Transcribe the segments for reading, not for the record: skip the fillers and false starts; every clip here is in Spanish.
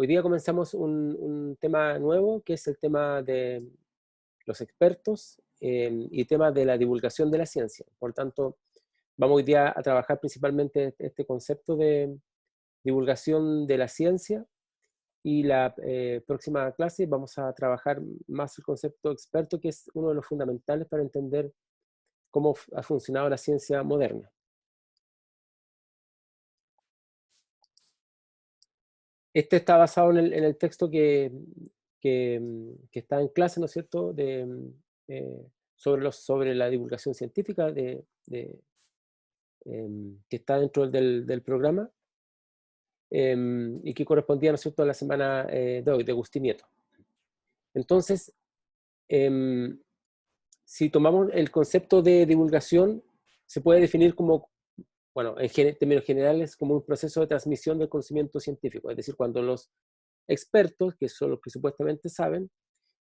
Hoy día comenzamos un tema nuevo, que es el tema de los expertos y tema de la divulgación de la ciencia. Por tanto, vamos hoy día a trabajar principalmente este concepto de divulgación de la ciencia, y la próxima clase vamos a trabajar más el concepto experto, que es uno de los fundamentales para entender cómo ha funcionado la ciencia moderna. Este está basado en el texto que está en clase, ¿no es cierto?, sobre la divulgación científica que está dentro del programa, y que correspondía, ¿no es cierto?, a la semana de hoy, de Agustín Nieto. Entonces, em, si tomamos el concepto de divulgación, se puede definir como, bueno, en términos generales, como un proceso de transmisión del conocimiento científico. Es decir, cuando los expertos, que son los que supuestamente saben,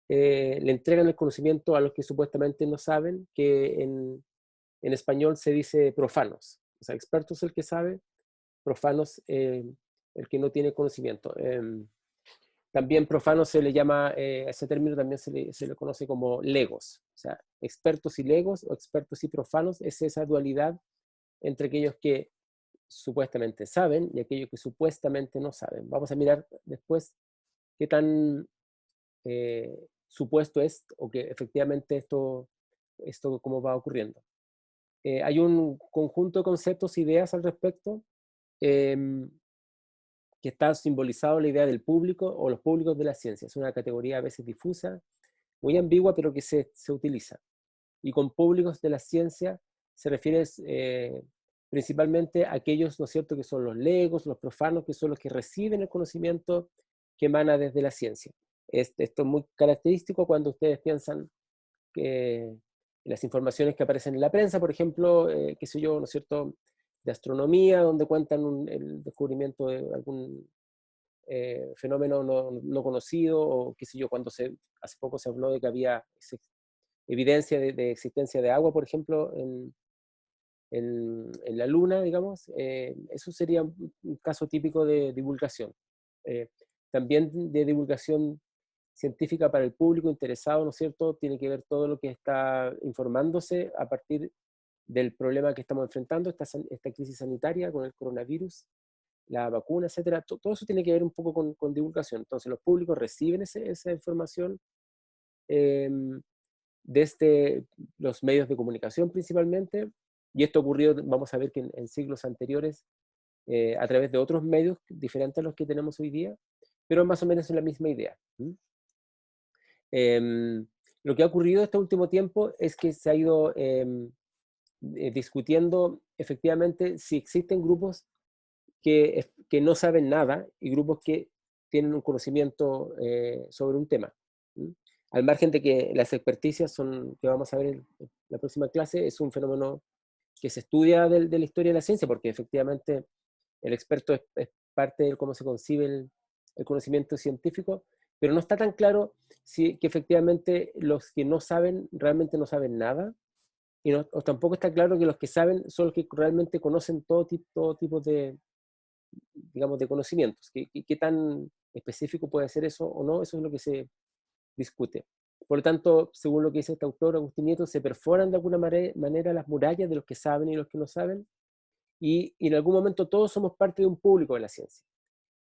le entregan el conocimiento a los que supuestamente no saben, que en español se dice profanos. O sea, experto es el que sabe, profanos el que no tiene conocimiento. También profano se le llama, a ese término también se le conoce como legos. O sea, expertos y legos o expertos y profanos es esa dualidad entre aquellos que supuestamente saben y aquellos que supuestamente no saben. Vamos a mirar después qué tan supuesto es, o que efectivamente esto cómo va ocurriendo. Hay un conjunto de conceptos, ideas al respecto, em, que está simbolizado en la idea del público o los públicos de la ciencia. Es una categoría a veces difusa, muy ambigua, pero que se utiliza. Y con públicos de la ciencia se refiere principalmente a aquellos, ¿no es cierto?, que son los legos, los profanos, que son los que reciben el conocimiento que emana desde la ciencia. Esto es muy característico cuando ustedes piensan que las informaciones que aparecen en la prensa, por ejemplo, qué sé yo, ¿no es cierto?, de astronomía, donde cuentan el descubrimiento de algún fenómeno no conocido, o qué sé yo, cuando hace poco se habló de que había evidencia de existencia de agua, por ejemplo, en la Luna, digamos. Eso sería un caso típico de divulgación. Eh, También de divulgación científica para el público interesado, ¿no es cierto? Tiene que ver todo lo que está informándose a partir del problema que estamos enfrentando, esta crisis sanitaria con el coronavirus, la vacuna, etcétera. Todo eso tiene que ver un poco con divulgación. Entonces, los públicos reciben esa información desde los medios de comunicación principalmente, y esto ocurrió, vamos a ver que en siglos anteriores, a través de otros medios diferentes a los que tenemos hoy día, pero más o menos es la misma idea. Lo que ha ocurrido este último tiempo es que se ha ido discutiendo efectivamente si existen grupos que no saben nada y grupos que tienen un conocimiento sobre un tema. ¿Mm? Al margen de que las experticias que vamos a ver en la próxima clase, es un fenómeno que se estudia de la historia de la ciencia, porque efectivamente el experto es parte de cómo se concibe el conocimiento científico, pero no está tan claro que efectivamente los que no saben realmente no saben nada, y o tampoco está claro que los que saben son los que realmente conocen todo tipo de, digamos, de conocimientos. ¿Qué tan específico puede ser eso o no? Eso es lo que se discute. Por lo tanto, según lo que dice este autor, Agustín Nieto, se perforan de alguna manera las murallas de los que saben y los que no saben, y en algún momento todos somos parte de un público de la ciencia.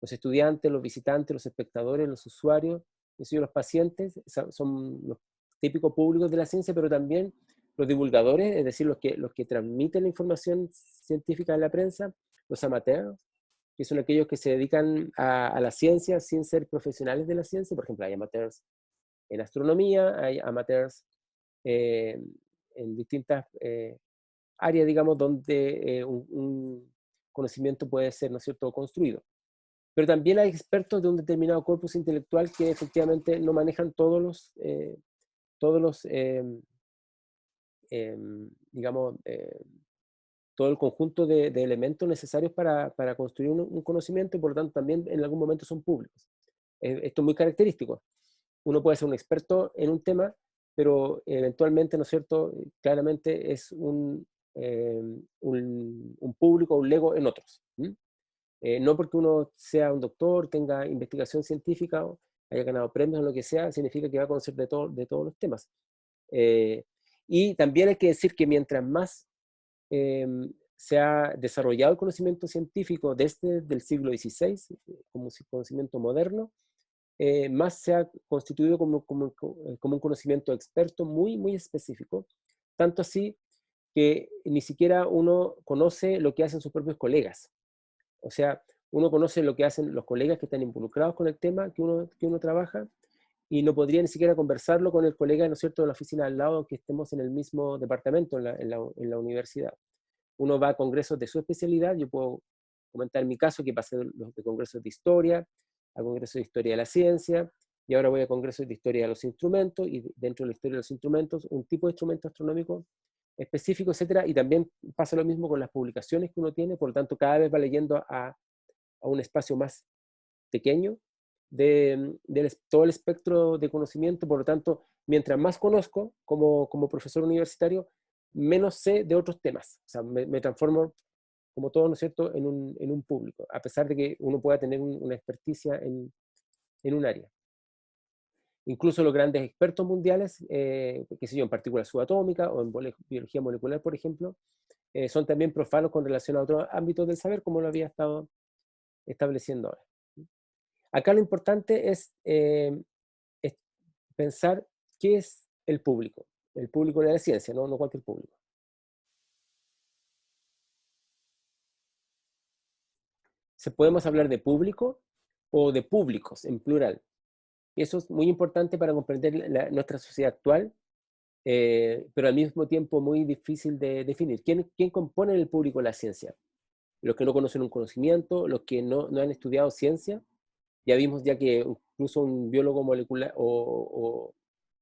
Los estudiantes, los visitantes, los espectadores, los usuarios, los pacientes, son los típicos públicos de la ciencia, pero también los divulgadores, es decir, los que transmiten la información científica en la prensa, los amateurs, que son aquellos que se dedican a la ciencia sin ser profesionales de la ciencia. Por ejemplo, hay amateurs en astronomía, hay amateurs eh, en distintas áreas, digamos, donde un conocimiento puede ser, ¿no es cierto?, construido. Pero también hay expertos de un determinado corpus intelectual que efectivamente no manejan todos los digamos, todo el conjunto de elementos necesarios para construir un conocimiento, y por lo tanto también en algún momento son públicos. Esto es muy característico. Uno puede ser un experto en un tema, pero eventualmente, ¿no es cierto?, claramente es un público, un lego en otros. No porque uno sea un doctor, tenga investigación científica, o haya ganado premios o lo que sea, significa que va a conocer de todos los temas. Y también hay que decir que mientras más se ha desarrollado el conocimiento científico desde el siglo XVI, como conocimiento moderno, más se ha constituido como un conocimiento experto muy específico, tanto así que ni siquiera uno conoce lo que hacen sus propios colegas. O sea, uno conoce lo que hacen los colegas que están involucrados con el tema que uno trabaja, y no podría ni siquiera conversarlo con el colega, ¿no es cierto?, de la oficina al lado, que estemos en el mismo departamento en la universidad. Uno va a congresos de su especialidad. Yo puedo comentar mi caso, que pasé de congresos de historia a congresos de historia de la ciencia, y ahora voy a congresos de historia de los instrumentos, y dentro de la historia de los instrumentos, un tipo de instrumento astronómico específico, etcétera. Y también pasa lo mismo con las publicaciones que uno tiene, por lo tanto cada vez va leyendo a un espacio más pequeño de todo el espectro de conocimiento. Por lo tanto, mientras más conozco como profesor universitario, menos sé de otros temas. O sea, me transformo, como todo, ¿no es cierto?, en un público, a pesar de que uno pueda tener una experticia en un área. Incluso los grandes expertos mundiales, qué sé yo, en partículas subatómicas o en biología molecular, por ejemplo, son también profanos con relación a otros ámbitos del saber, como lo había estado estableciendo ahora. Acá lo importante es pensar qué es el público de la ciencia, no cualquier público. Podemos hablar de público o de públicos en plural. Y eso es muy importante para comprender nuestra sociedad actual, pero al mismo tiempo muy difícil de definir. ¿Quién compone el público de la ciencia? Los que no conocen un conocimiento, los que no han estudiado ciencia. Ya vimos ya que incluso un biólogo molecular o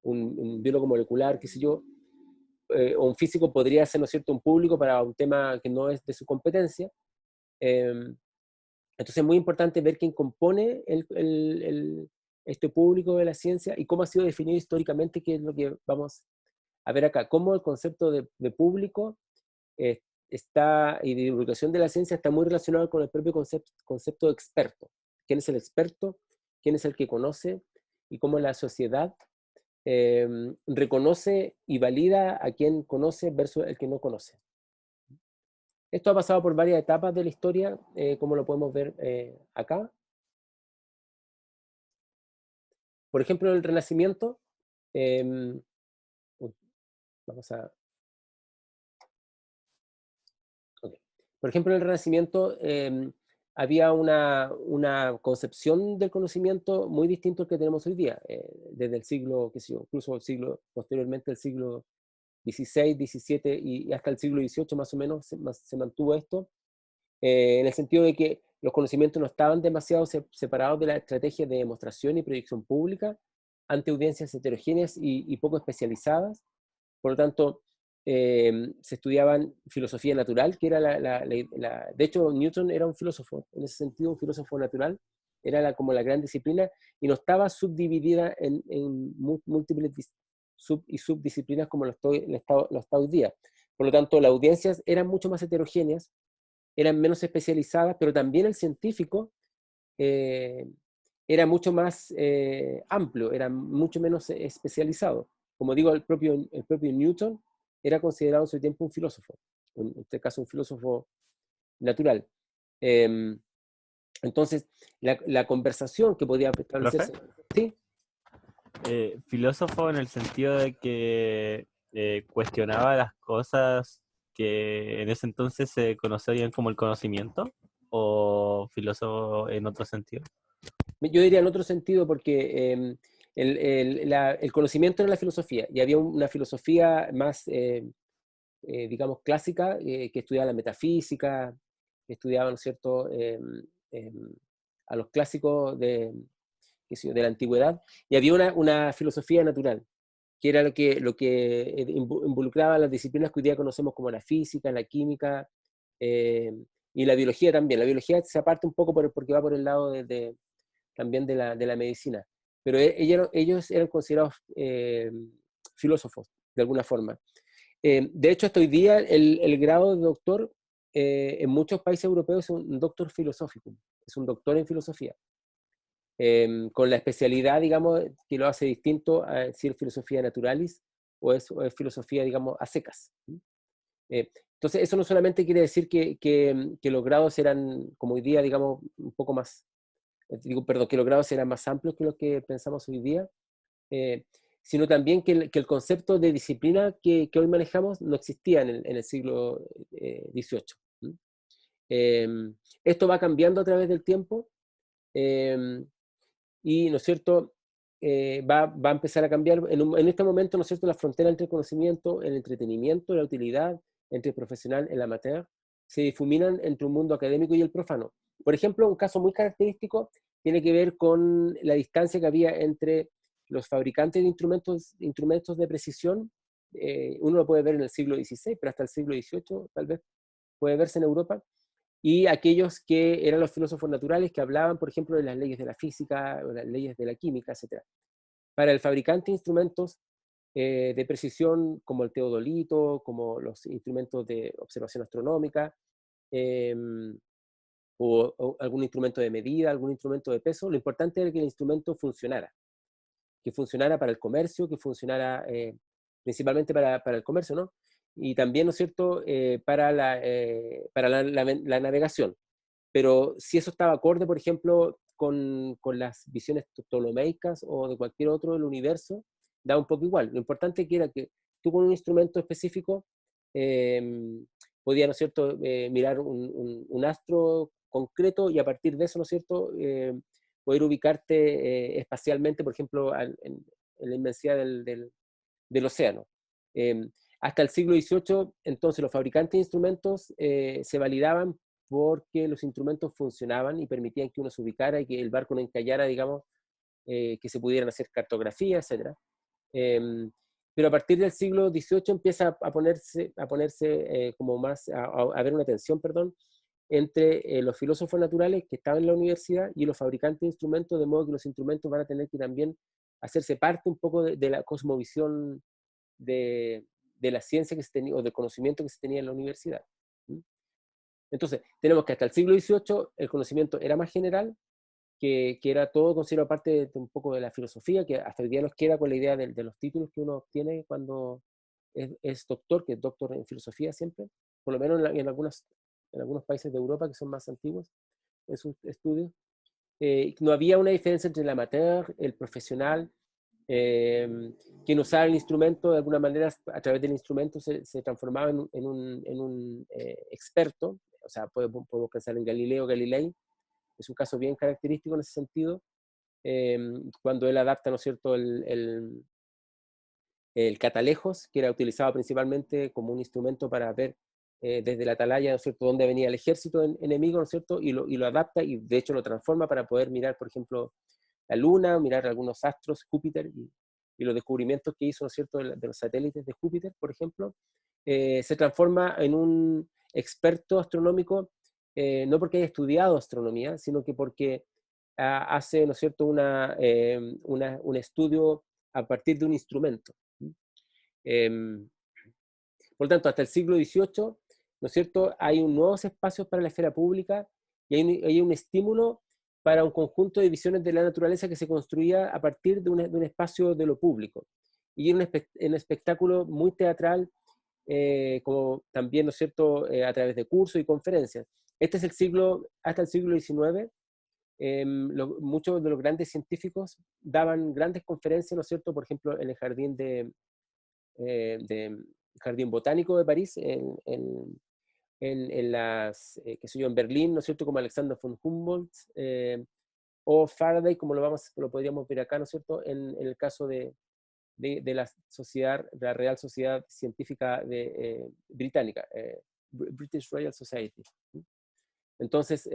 un biólogo molecular, qué sé yo, o un físico podría ser, ¿no es cierto?, un público para un tema que no es de su competencia. Entonces es muy importante ver quién compone este público de la ciencia y cómo ha sido definido históricamente, que es lo que vamos a ver acá. Cómo el concepto de público y de divulgación de la ciencia está muy relacionado con el propio concepto de experto. ¿Quién es el experto? ¿Quién es el que conoce? Y cómo la sociedad reconoce y valida a quien conoce versus el que no conoce. Esto ha pasado por varias etapas de la historia, como lo podemos ver acá. Por ejemplo, en el Renacimiento, eh, vamos a... Okay. Por ejemplo, en el Renacimiento había una concepción del conocimiento muy distinta al que tenemos hoy día, desde el siglo, qué sé yo, incluso el siglo, posteriormente el siglo XVI, XVII y hasta el siglo XVIII más o menos se mantuvo esto, en el sentido de que los conocimientos no estaban demasiado separados de la estrategia de demostración y proyección pública ante audiencias heterogéneas y poco especializadas. Por lo tanto, se estudiaban filosofía natural, que era de hecho, Newton era un filósofo, en ese sentido, un filósofo natural, era como la gran disciplina, y no estaba subdividida en múltiples subdisciplinas como lo está hoy día. Por lo tanto, las audiencias eran mucho más heterogéneas, eran menos especializadas, pero también el científico era mucho más amplio, era mucho menos especializado. Como digo, el propio Newton era considerado en su tiempo un filósofo, en este caso un filósofo natural. Entonces, la conversación que podía establecerse... ¿Sí? Filósofo en el sentido de que cuestionaba las cosas que en ese entonces se conocían como el conocimiento, o filósofo en otro sentido. Yo diría en otro sentido, porque el conocimiento era la filosofía, y había una filosofía más, digamos, clásica, que estudiaba la metafísica, que estudiaba, ¿no es cierto?, a los clásicos de la antigüedad, y había una filosofía natural, que era lo que involucraba las disciplinas que hoy día conocemos como la física, la química, y la biología también. La biología se aparta un poco porque va por el lado también de la medicina, pero ellos eran considerados filósofos, de alguna forma. De hecho, hasta hoy día el grado de doctor en muchos países europeos es un doctor filosófico, es un doctor en filosofía, con la especialidad, digamos, que lo hace distinto a si es filosofía naturalis o es filosofía, digamos, a secas. Entonces, eso no solamente quiere decir que los grados eran, como hoy día, digamos, un poco más, perdón, que los grados eran más amplios que los que pensamos hoy día, eh, sino también que el concepto de disciplina que hoy manejamos no existía en el siglo XVIII. Esto va cambiando a través del tiempo, eh, y, ¿no es cierto?, va a empezar a cambiar. En este momento, ¿no es cierto?, la frontera entre el conocimiento, el entretenimiento, la utilidad, entre el profesional y el amateur, se difuminan entre un mundo académico y el profano. Por ejemplo, un caso muy característico tiene que ver con la distancia que había entre los fabricantes de instrumentos de precisión. Uno lo puede ver en el siglo XVI, pero hasta el siglo XVIII tal vez puede verse en Europa, y aquellos que eran los filósofos naturales que hablaban, por ejemplo, de las leyes de la física o las leyes de la química, etc. Para el fabricante de instrumentos de precisión, como el teodolito, como los instrumentos de observación astronómica, eh, o algún instrumento de medida, algún instrumento de peso, lo importante era que el instrumento funcionara, que funcionara para el comercio, que funcionara principalmente para el comercio, ¿no? Y también, ¿no es cierto?, para la navegación. Pero si eso estaba acorde, por ejemplo, con las visiones ptolomeicas o de cualquier otro del universo, da un poco igual. Lo importante que era que tú con un instrumento específico eh, podías, ¿no es cierto?, mirar un astro concreto y a partir de eso, ¿no es cierto?, poder ubicarte espacialmente, por ejemplo, en la inmensidad del océano. Eh, Hasta el siglo XVIII, entonces, los fabricantes de instrumentos se validaban porque los instrumentos funcionaban y permitían que uno se ubicara y que el barco no encallara, digamos, que se pudieran hacer cartografías, etc. Pero a partir del siglo XVIII empieza a ponerse como más, a haber una tensión, perdón, entre los filósofos naturales que estaban en la universidad y los fabricantes de instrumentos, de modo que los instrumentos van a tener que también hacerse parte un poco de la cosmovisión de la ciencia que se tenía, o del conocimiento que se tenía en la universidad. Entonces, tenemos que hasta el siglo XVIII el conocimiento era más general, que era todo considerado parte de un poco de la filosofía, que hasta hoy día nos queda con la idea de los títulos que uno obtiene cuando es doctor, que es doctor en filosofía siempre, por lo menos en algunos países de Europa que son más antiguos en sus estudios. No había una diferencia entre el amateur, el profesional, quien usaba el instrumento de alguna manera, a través del instrumento se transformaba en un experto. O sea, podemos pensar en Galileo Galilei, es un caso bien característico en ese sentido, cuando él adapta, ¿no es cierto?, el catalejos, que era utilizado principalmente como un instrumento para ver desde la atalaya, ¿no es cierto?, dónde venía el ejército enemigo, ¿no es cierto?, y lo adapta y de hecho lo transforma para poder mirar, por ejemplo, la Luna, mirar algunos astros, Júpiter, y los descubrimientos que hizo, ¿no es cierto?, de los satélites de Júpiter, por ejemplo, se transforma en un experto astronómico, no porque haya estudiado astronomía, sino que porque hace, ¿no es cierto?, un estudio a partir de un instrumento. Em, por lo tanto, hasta el siglo XVIII, ¿no es cierto?, hay nuevos espacios para la esfera pública y hay un estímulo para un conjunto de visiones de la naturaleza que se construía a partir de un espacio de lo público. Y en un espectáculo muy teatral, como también, ¿no es cierto?, a través de cursos y conferencias. Este es hasta el siglo XIX, muchos de los grandes científicos daban grandes conferencias, ¿no es cierto?, por ejemplo, en el Jardín Botánico de París, qué sé yo, en Berlín, ¿no es cierto?, como Alexander von Humboldt, o Faraday, como lo podríamos ver acá, ¿no es cierto?, en el caso de la Real Sociedad Científica Británica, British Royal Society. Entonces,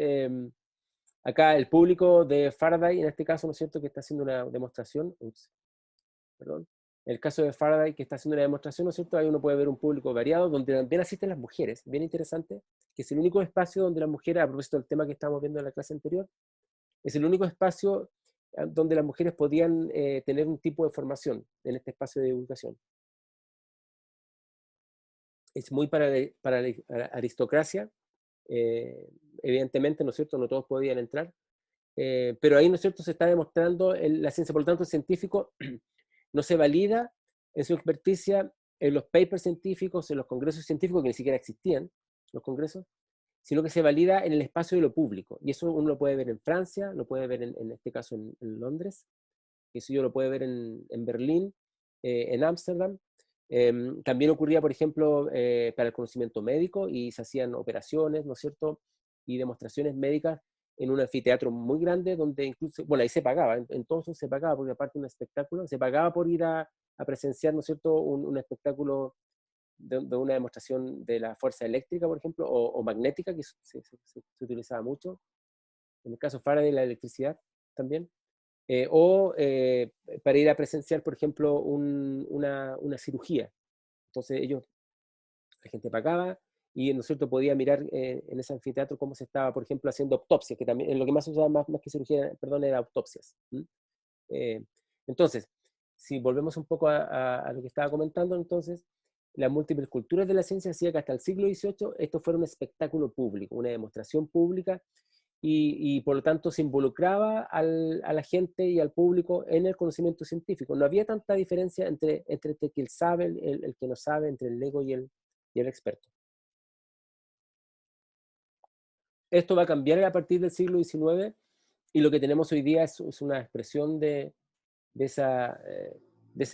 acá el público de Faraday, en este caso, ¿no es cierto?, que está haciendo una demostración, perdón, en el caso de Faraday, que está haciendo una demostración, ¿no es cierto?, ahí uno puede ver un público variado, donde también asisten las mujeres, bien interesante, que es el único espacio donde las mujeres, a propósito del tema que estábamos viendo en la clase anterior, es el único espacio donde las mujeres podían tener un tipo de formación en este espacio de divulgación. Es muy para la aristocracia, evidentemente, ¿no es cierto?, no todos podían entrar, pero ahí, ¿no es cierto?, se está demostrando la ciencia. Por lo tanto, el científico no se valida en su experticia en los papers científicos, en los congresos científicos que ni siquiera existían, los congresos, sino que se valida en el espacio de lo público. Y eso uno lo puede ver en Francia, lo puede ver en este caso en Londres, eso yo lo puede ver en Berlín, en Ámsterdam. También ocurría, por ejemplo, para el conocimiento médico, y se hacían operaciones, ¿no es cierto?, y demostraciones médicas en un anfiteatro muy grande, donde incluso, bueno, ahí se pagaba, entonces se pagaba, porque aparte de un espectáculo, se pagaba por ir a presenciar, ¿no es cierto?, un espectáculo de una demostración de la fuerza eléctrica, por ejemplo, o magnética, que se utilizaba mucho. En el caso Faraday, la electricidad también. O para ir a presenciar, por ejemplo, una cirugía. Entonces la gente pagaba y, ¿no es cierto?, podía mirar en ese anfiteatro cómo se estaba, por ejemplo, haciendo autopsias, que también, en lo que más se usaba más que cirugía, perdón, era autopsias. Eh, entonces, si volvemos un poco a lo que estaba comentando, entonces, las múltiples culturas de la ciencia hacía que hasta el siglo XVIII esto fuera un espectáculo público, una demostración pública, y por lo tanto se involucraba a la gente y al público en el conocimiento científico. No había tanta diferencia entre el que sabe, el que no sabe, entre el lego y el experto. Esto va a cambiar a partir del siglo XIX, y lo que tenemos hoy día es una expresión de esa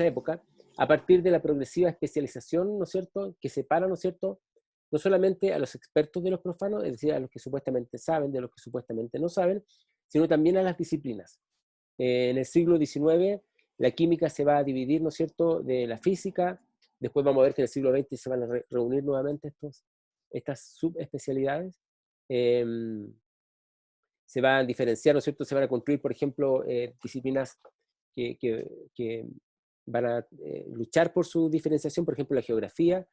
época, a partir de la progresiva especialización, ¿no es cierto?, que separa, ¿no es cierto?, no solamente a los expertos de los profanos, es decir, a los que supuestamente saben de los que supuestamente no saben, sino también a las disciplinas. En el siglo XIX, la química se va a dividir, ¿no es cierto?, de la física. Después vamos a ver que en el siglo XX se van a reunir nuevamente estas subespecialidades. Se van a diferenciar, ¿no es cierto?, se van a construir, por ejemplo, disciplinas que van a luchar por su diferenciación, por ejemplo, la geografía,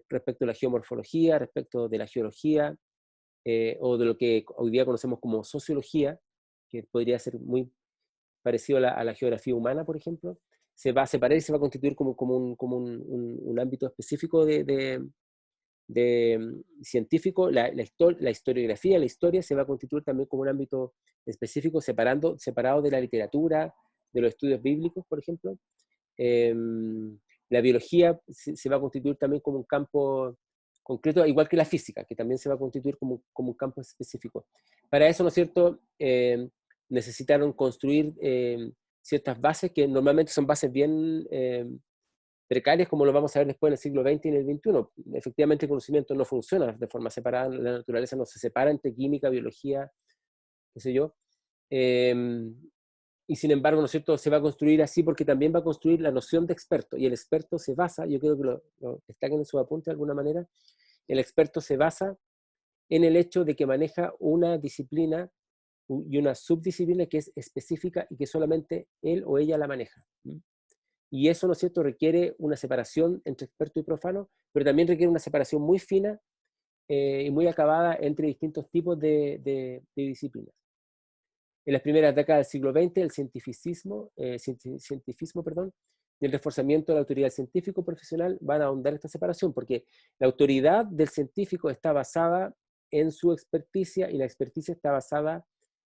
respecto a la geomorfología, respecto de la geología, o de lo que hoy día conocemos como sociología, que podría ser muy parecido a la geografía humana, por ejemplo. Se va a separar y se va a constituir como un ámbito específico científico. La historiografía, la historia, se va a constituir también como un ámbito específico, separado de la literatura, de los estudios bíblicos, por ejemplo. La biología se va a constituir también como un campo concreto, igual que la física, que también se va a constituir como un campo específico. Para eso, ¿no es cierto?, necesitaron construir ciertas bases, que normalmente son bases bien precarias, como lo vamos a ver después en el siglo XX y en el XXI. Efectivamente, el conocimiento no funciona de forma separada, la naturaleza no se separa entre química, biología, qué sé yo. Y sin embargo, ¿no es cierto?, se va a construir así porque también va a construir la noción de experto, y el experto se basa, yo creo que lo destaquen en su apunte de alguna manera, el experto se basa en el hecho de que maneja una disciplina y una subdisciplina que es específica y que solamente él o ella la maneja. Y eso, ¿no es cierto?, requiere una separación entre experto y profano, pero también requiere una separación muy fina y muy acabada entre distintos tipos de disciplinas. En las primeras décadas del siglo XX, el cientificismo, y el reforzamiento de la autoridad científico profesional van a ahondar esta separación, porque la autoridad del científico está basada en su experticia, y la experticia está basada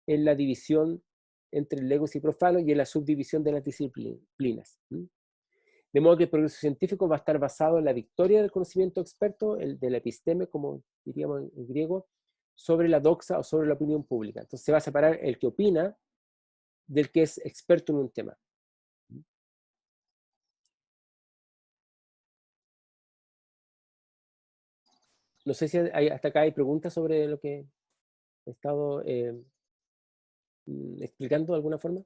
en la división entre legos y profanos y en la subdivisión de las disciplinas. De modo que el progreso científico va a estar basado en la victoria del conocimiento experto, el de la episteme, como diríamos en griego, sobre la doxa o sobre la opinión pública. Entonces se va a separar el que opina del que es experto en un tema. No sé si hasta acá hay preguntas sobre lo que he estado explicando de alguna forma.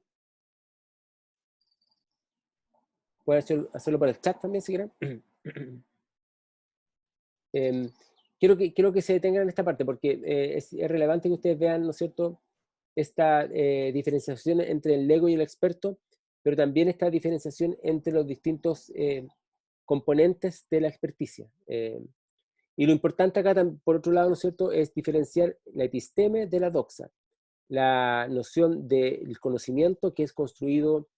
Pueden hacerlo por el chat también, si quieren. Quiero que se detengan en esta parte, porque es relevante que ustedes vean, ¿no es cierto?, esta diferenciación entre el lego y el experto, pero también esta diferenciación entre los distintos componentes de la experticia. Y lo importante acá, por otro lado, ¿no es cierto?, es diferenciar la episteme de la doxa, la noción del conocimiento que es construido,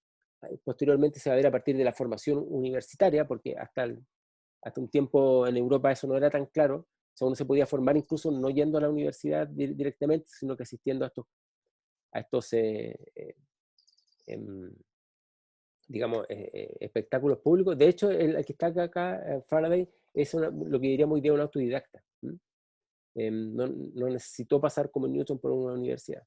posteriormente se va a ver a partir de la formación universitaria, porque hasta un tiempo en Europa eso no era tan claro, O sea, uno se podía formar incluso no yendo a la universidad directamente, sino que asistiendo a estos em, digamos, espectáculos públicos. De hecho, el que está acá, Faraday, es lo que diríamos hoy día un autodidacta. No necesitó pasar como Newton por una universidad.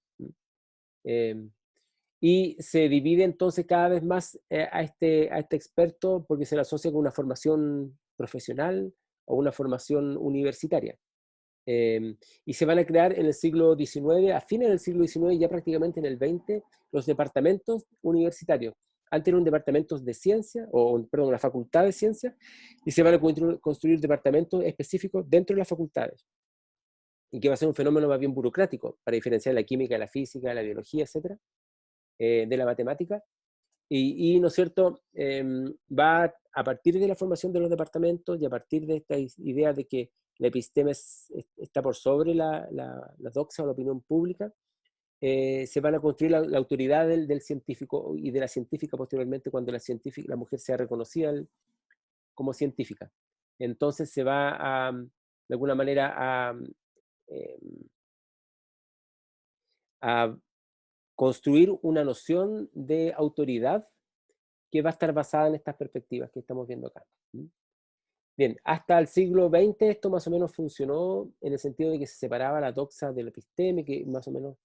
Y se divide entonces cada vez más a este experto porque se le asocia con una formación profesional o una formación universitaria. Y se van a crear en el siglo XIX, a fines del siglo XIX, ya prácticamente en el XX, los departamentos universitarios. Antes eran departamentos de ciencia, perdón, una facultad de ciencia, y se van a construir departamentos específicos dentro de las facultades. Y que va a ser un fenómeno más bien burocrático, para diferenciar la química, la física, la biología, etcétera, de la matemática. Y ¿no es cierto?, va a partir de la formación de los departamentos y a partir de esta idea de que la episteme está por sobre la doxa o la opinión pública, se van a construir la autoridad del científico y de la científica posteriormente cuando la mujer sea reconocida como científica. Entonces se va de alguna manera eh, a construir una noción de autoridad que va a estar basada en estas perspectivas que estamos viendo acá. Bien, hasta el siglo XX esto más o menos funcionó en el sentido de que se separaba la doxa del episteme, que más o menos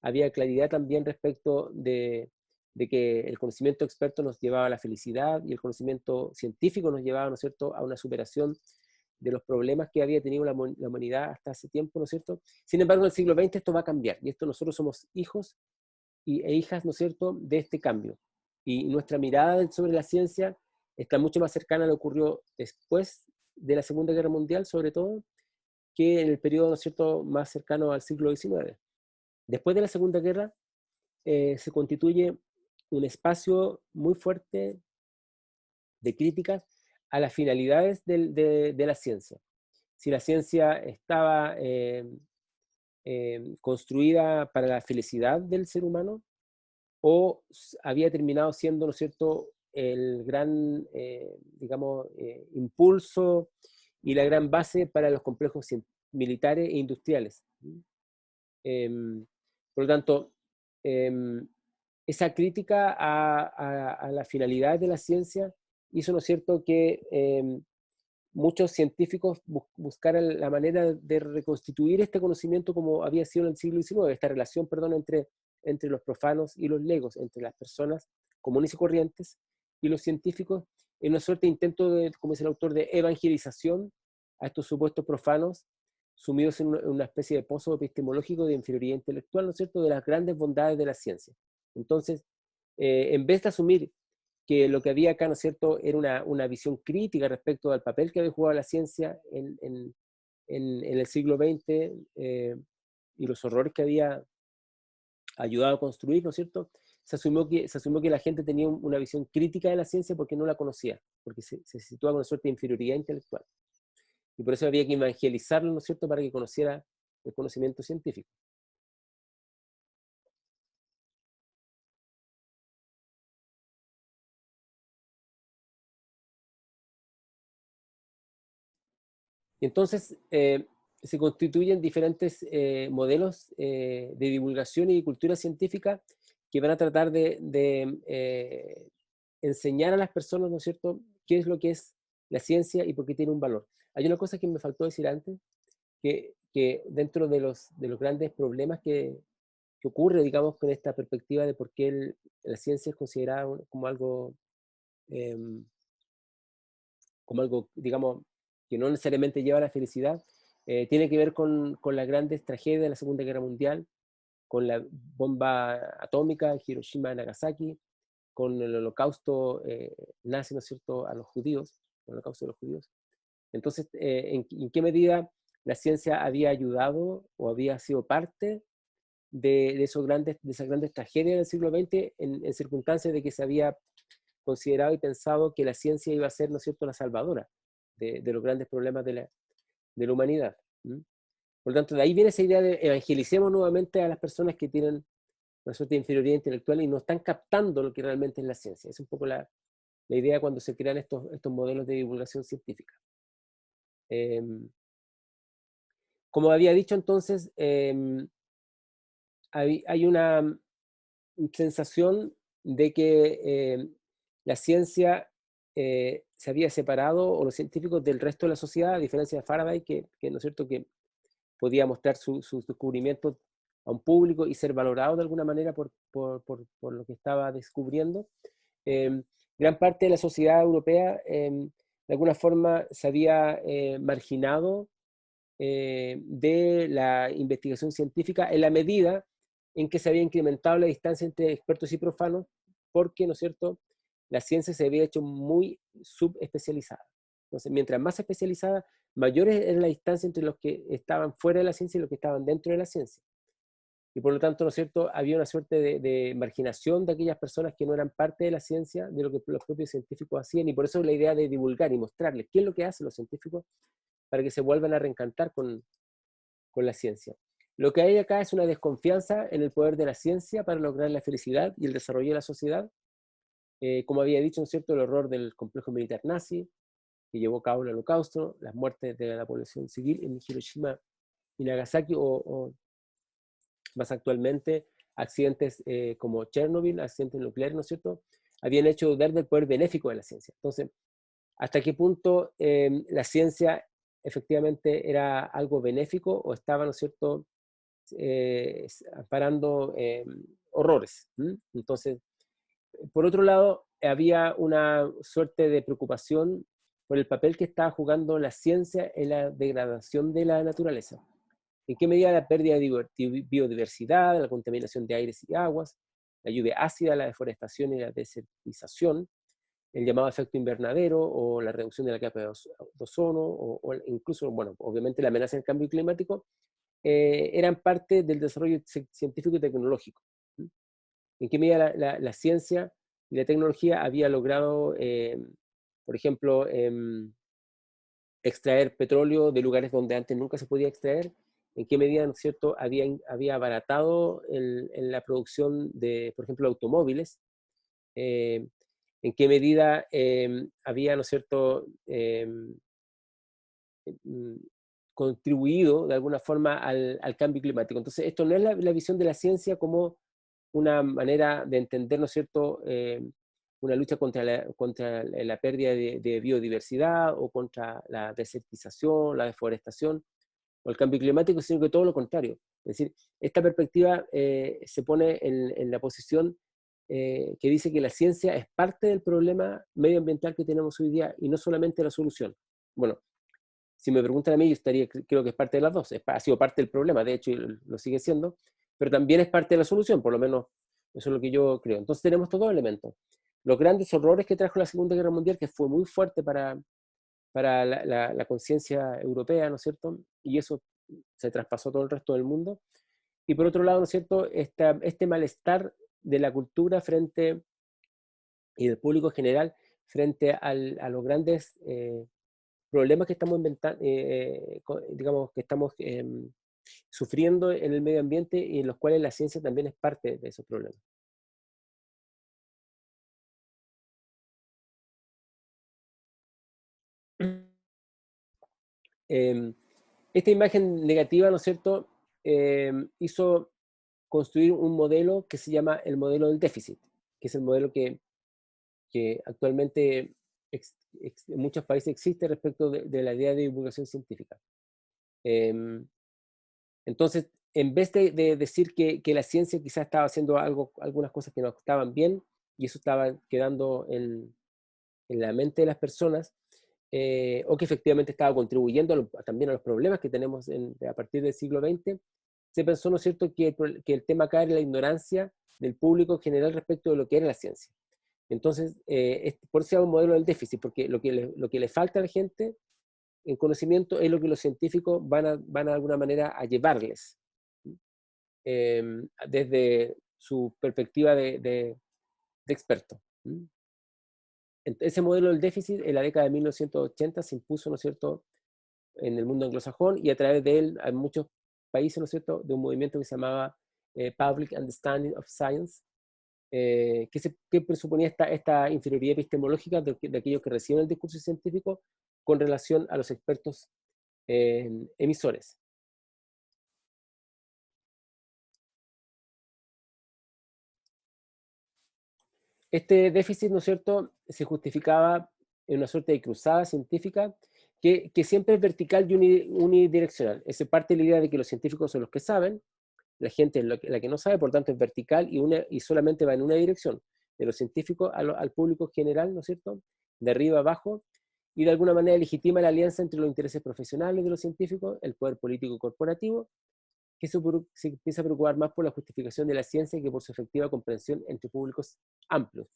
había claridad también respecto de que el conocimiento experto nos llevaba a la felicidad y el conocimiento científico nos llevaba, ¿no es cierto?, a una superación de los problemas que había tenido la humanidad hasta hace tiempo, ¿no es cierto? Sin embargo, en el siglo XX esto va a cambiar y esto nosotros somos hijos e hijas, ¿no es cierto?, de este cambio. Y nuestra mirada sobre la ciencia está mucho más cercana a lo que ocurrió después de la Segunda Guerra Mundial, sobre todo, que en el periodo, ¿no es cierto?, más cercano al siglo XIX. Después de la Segunda Guerra se constituye un espacio muy fuerte de críticas a las finalidades de la ciencia. Si la ciencia estaba construida para la felicidad del ser humano, o había terminado siendo, ¿no es cierto?, el gran, digamos, impulso y la gran base para los complejos militares e industriales. Por lo tanto, esa crítica a la finalidad de la ciencia hizo, ¿no es cierto?, que muchos científicos buscaran la manera de reconstituir este conocimiento como había sido en el siglo XIX, esta relación, perdón, entre los profanos y los legos, entre las personas comunes y corrientes y los científicos, en una suerte de intento de, como dice el autor, de evangelización a estos supuestos profanos, sumidos en una especie de pozo epistemológico de inferioridad intelectual, ¿no es cierto?, de las grandes bondades de la ciencia. Entonces, en vez de asumir que lo que había acá, ¿no es cierto?, era una visión crítica respecto al papel que había jugado la ciencia en el siglo XX y los horrores que había ayudado a construir, ¿no es cierto?, se asumió que la gente tenía una visión crítica de la ciencia porque no la conocía, porque se situaba con una suerte de inferioridad intelectual. Y por eso había que evangelizarlo, ¿no es cierto?, para que conociera el conocimiento científico. Y entonces se constituyen diferentes modelos de divulgación y cultura científica que van a tratar de enseñar a las personas, ¿no es cierto?, qué es lo que es la ciencia y por qué tiene un valor. Hay una cosa que me faltó decir antes, que dentro de los grandes problemas que ocurre, digamos, con esta perspectiva de por qué la ciencia es considerada em, como algo, digamos, que no necesariamente lleva a la felicidad, tiene que ver con las grandes tragedias de la Segunda Guerra Mundial, con la bomba atómica en Hiroshima y Nagasaki, con el holocausto nazi, ¿no es cierto?, a los judíos, el holocausto de los judíos. Entonces, ¿en qué medida la ciencia había ayudado o había sido parte de esas grandes tragedias del siglo XX en circunstancias de que se había considerado y pensado que la ciencia iba a ser, ¿no es cierto?, la salvadora de los grandes problemas de la humanidad? Por lo tanto, de ahí viene esa idea de evangelicemos nuevamente a las personas que tienen una suerte de inferioridad intelectual y no están captando lo que realmente es la ciencia. Es un poco la idea cuando se crean estos modelos de divulgación científica. Como había dicho entonces, hay una sensación de que la ciencia se había separado, o los científicos, del resto de la sociedad, a diferencia de Faraday, que ¿no es cierto?, que podía mostrar sus descubrimientos a un público y ser valorado de alguna manera por lo que estaba descubriendo. Eh, Gran parte de la sociedad europea, de alguna forma, se había marginado de la investigación científica en la medida en que se había incrementado la distancia entre expertos y profanos, porque, ¿no es cierto?, la ciencia se había hecho muy subespecializada. Entonces, mientras más especializada, mayor era la distancia entre los que estaban fuera de la ciencia y los que estaban dentro de la ciencia. Y por lo tanto, ¿no es cierto?, había una suerte de marginación de aquellas personas que no eran parte de la ciencia, de lo que los propios científicos hacían, y por eso la idea de divulgar y mostrarles qué es lo que hacen los científicos para que se vuelvan a reencantar con la ciencia. Lo que hay acá es una desconfianza en el poder de la ciencia para lograr la felicidad y el desarrollo de la sociedad. Como había dicho, ¿no es cierto?, el horror del complejo militar nazi, que llevó a cabo el holocausto, las muertes de la población civil en Hiroshima y Nagasaki, o más actualmente, accidentes como Chernobyl, accidentes nucleares, ¿no es cierto?, habían hecho dudar del poder benéfico de la ciencia. Entonces, ¿hasta qué punto la ciencia efectivamente era algo benéfico, o estaba, ¿no es cierto?, amparando horrores? Entonces, por otro lado, había una suerte de preocupación por el papel que estaba jugando la ciencia en la degradación de la naturaleza. ¿En qué medida la pérdida de biodiversidad, la contaminación de aires y aguas, la lluvia ácida, la deforestación y la desertización, el llamado efecto invernadero, o la reducción de la capa de ozono, o incluso, bueno, obviamente la amenaza del cambio climático, eran parte del desarrollo científico y tecnológico? ¿En qué medida la ciencia y la tecnología había logrado, por ejemplo, extraer petróleo de lugares donde antes nunca se podía extraer? ¿En qué medida, ¿no es cierto?, había abaratado en la producción de, por ejemplo, automóviles? Eh, ¿En qué medida había, ¿no es cierto?, mm, contribuido de alguna forma al cambio climático? Entonces, esto no es la visión de la ciencia como una manera de entender, ¿no es cierto?, una lucha contra la pérdida de biodiversidad, o contra la desertización, la deforestación o el cambio climático, sino que todo lo contrario. Es decir, esta perspectiva se pone en la posición que dice que la ciencia es parte del problema medioambiental que tenemos hoy día y no solamente la solución. Bueno, si me preguntan a mí, yo creo que es parte de las dos. Ha sido parte del problema, de hecho, y lo sigue siendo, pero también es parte de la solución, por lo menos eso es lo que yo creo. Entonces tenemos estos dos elementos. Los grandes horrores que trajo la Segunda Guerra Mundial, que fue muy fuerte para la conciencia europea, ¿no es cierto? Y eso se traspasó a todo el resto del mundo. Y por otro lado, ¿no es cierto?, este malestar de la cultura y del público en general frente a los grandes problemas que estamos inventando, digamos, que estamos sufriendo en el medio ambiente, y en los cuales la ciencia también es parte de esos problemas. Em, Esta imagen negativa, ¿no es cierto?, hizo construir un modelo que se llama el modelo del déficit, que es el modelo que actualmente en muchos países existe respecto de la idea de divulgación científica. Em, Entonces, en vez de decir que la ciencia quizás estaba haciendo algunas cosas que no estaban bien, y eso estaba quedando en la mente de las personas, o que efectivamente estaba contribuyendo también a los problemas que tenemos a partir del siglo XX, se pensó, ¿no es cierto?, que el tema acá era la ignorancia del público en general respecto de lo que era la ciencia. Entonces, por eso se llama un modelo del déficit, porque lo que le falta a la gente en conocimiento es lo que los científicos van de alguna manera a llevarles, desde su perspectiva de experto. Ese modelo del déficit en la década de 1980 se impuso, ¿no es cierto?, en el mundo anglosajón, y a través de él hay muchos países, ¿no es cierto?, de un movimiento que se llamaba Public Understanding of Science, que presuponía esta inferioridad epistemológica de aquellos que reciben el discurso científico con relación a los expertos emisores. Este déficit, ¿no es cierto?, se justificaba en una suerte de cruzada científica que siempre es vertical y unidireccional. Esa parte de la idea de que los científicos son los que saben, la gente es la que no sabe, por tanto es vertical y solamente va en una dirección, de los científicos al público general, ¿no es cierto?, de arriba a abajo, y de alguna manera legitima la alianza entre los intereses profesionales de los científicos, el poder político corporativo, que se empieza a preocupar más por la justificación de la ciencia que por su efectiva comprensión entre públicos amplios.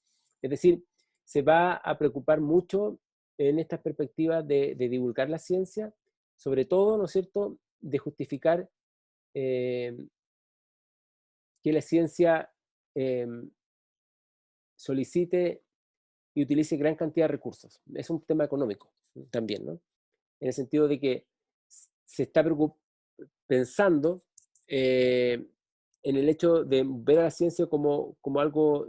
Es decir, se va a preocupar mucho en esta perspectiva de divulgar la ciencia, sobre todo, ¿no es cierto?, de justificar eh, que la ciencia eh, solicite y utilice gran cantidad de recursos. Es un tema económico también, ¿no? En el sentido de que se está pensando en el hecho de ver a la ciencia como algo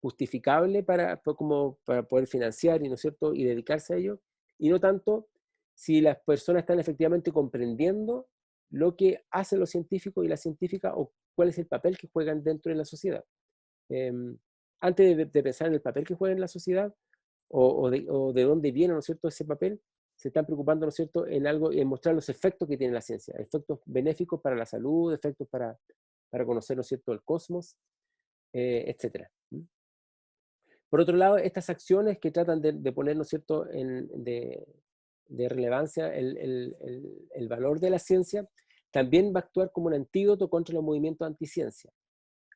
justificable para poder financiar y, ¿no es cierto?, y dedicarse a ello, y no tanto si las personas están efectivamente comprendiendo lo que hacen los científicos y las científicas o cuál es el papel que juegan dentro de la sociedad. Eh, Antes de pensar en el papel que juegan en la sociedad o de dónde viene, ¿no es cierto?, ese papel, se están preocupando, ¿no es cierto?, en mostrar los efectos que tiene la ciencia, efectos benéficos para la salud, efectos para conocer, ¿no es cierto?, el cosmos, etcétera. Por otro lado, estas acciones que tratan de poner, ¿no es cierto?, de relevancia el valor de la ciencia, también va a actuar como un antídoto contra los movimientos anticiencia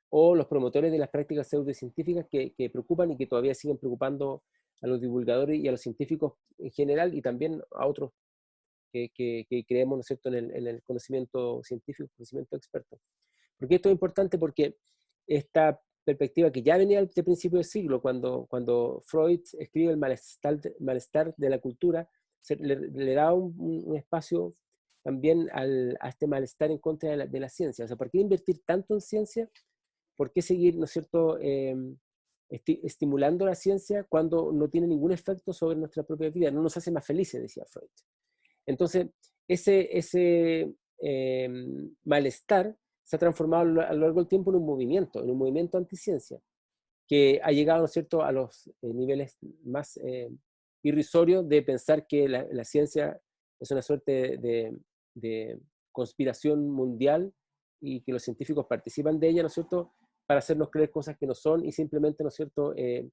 o los promotores de las prácticas pseudocientíficas que preocupan y que todavía siguen preocupando a los divulgadores y a los científicos en general y también a otros que creemos, ¿no es cierto?, en el conocimiento científico, conocimiento experto. ¿Por qué esto es importante? Porque esta perspectiva que ya venía de principio del siglo, cuando Freud escribe el malestar de la cultura, le da un espacio también a este malestar en contra de la ciencia. O sea, ¿por qué invertir tanto en ciencia? ¿Por qué seguir, ¿no es cierto?, estimulando la ciencia cuando no tiene ningún efecto sobre nuestra propia vida? No nos hace más felices, decía Freud. Entonces, ese malestar se ha transformado a lo largo del tiempo en un movimiento anticiencia, que ha llegado, ¿no es cierto?, a los niveles más irrisorios de pensar que la ciencia es una suerte de conspiración mundial y que los científicos participan de ella, ¿no es cierto?, para hacernos creer cosas que no son y simplemente, ¿no es cierto?, eh,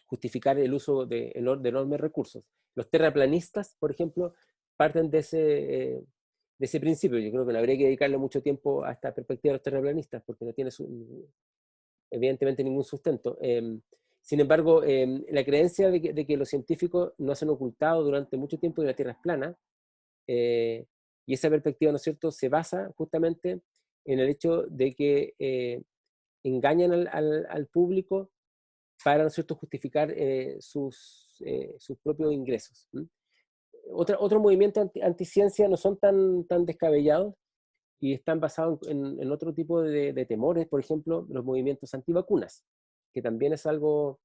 justificar el uso de enormes recursos. Los terraplanistas, por ejemplo, parten de ese principio. Yo creo que no habría que dedicarle mucho tiempo a esta perspectiva de los terraplanistas, porque no tiene evidentemente ningún sustento. Sin embargo, la creencia de que los científicos nos han ocultado durante mucho tiempo que la Tierra es plana, y esa perspectiva, ¿no es cierto?, se basa justamente en el hecho de que engañan al público para, ¿no es cierto?, justificar sus propios ingresos. Otros movimientos anticiencia no son tan descabellados y están basados en otro tipo de temores, por ejemplo, los movimientos antivacunas, que también es algo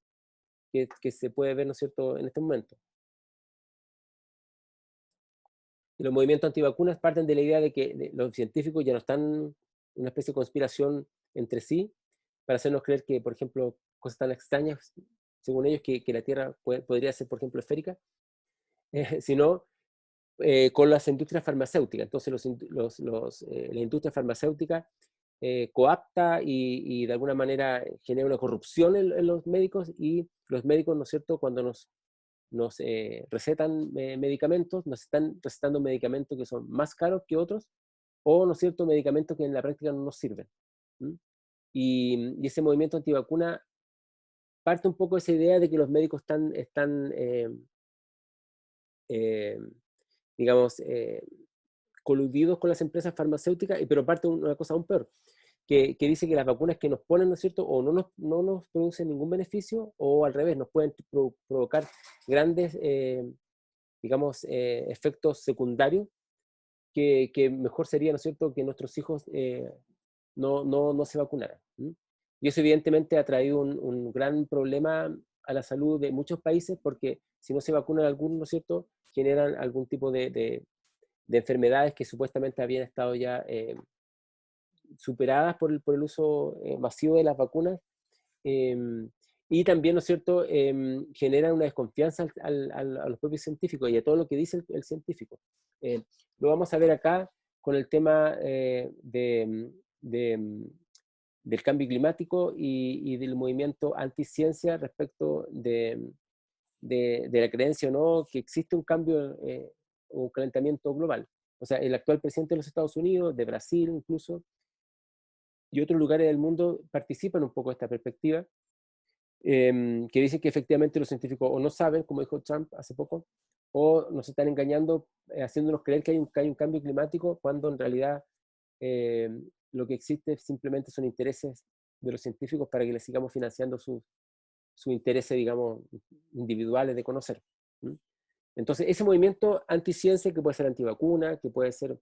que se puede ver, ¿no es cierto?, en este momento. Y los movimientos antivacunas parten de la idea de que los científicos ya no están en una especie de conspiración entre sí para hacernos creer que, por ejemplo, cosas tan extrañas, según ellos, que la Tierra podría ser, por ejemplo, esférica, sino con las industrias farmacéuticas. Entonces, la industria farmacéutica coapta y de alguna manera genera una corrupción en los médicos y los médicos, ¿no es cierto?, cuando nos recetan medicamentos, nos están recetando medicamentos que son más caros que otros o, ¿no es cierto?, medicamentos que en la práctica no nos sirven. Y ese movimiento antivacuna parte un poco de esa idea de que los médicos están eh, digamos, coludidos con las empresas farmacéuticas, pero parte de una cosa aún peor, que dice que las vacunas que nos ponen, ¿no es cierto?, o no nos producen ningún beneficio, o al revés, nos pueden provocar grandes, digamos, efectos secundarios, que mejor sería, ¿no es cierto?, que nuestros hijos no se vacunaran. Y eso evidentemente ha traído un gran problema a la salud de muchos países, porque si no se vacunan algunos, ¿no es cierto?, generan algún tipo de enfermedades que supuestamente habían estado ya superadas por el uso masivo de las vacunas, y también, ¿no es cierto?, generan una desconfianza a los propios científicos y a todo lo que dice el científico. Lo vamos a ver acá con el tema del cambio climático y del movimiento anticiencia respecto de la creencia o no que existe un cambio, un calentamiento global. O sea, el actual presidente de los Estados Unidos, de Brasil incluso, y otros lugares del mundo participan un poco de esta perspectiva, que dicen que efectivamente los científicos o no saben, como dijo Trump hace poco, o nos están engañando, haciéndonos creer que hay un cambio climático, cuando en realidad lo que existe simplemente son intereses de los científicos para que les sigamos financiando sus intereses, digamos, individuales de conocer. ¿Mm? Entonces, ese movimiento anticiencia, que puede ser antivacuna, que puede ser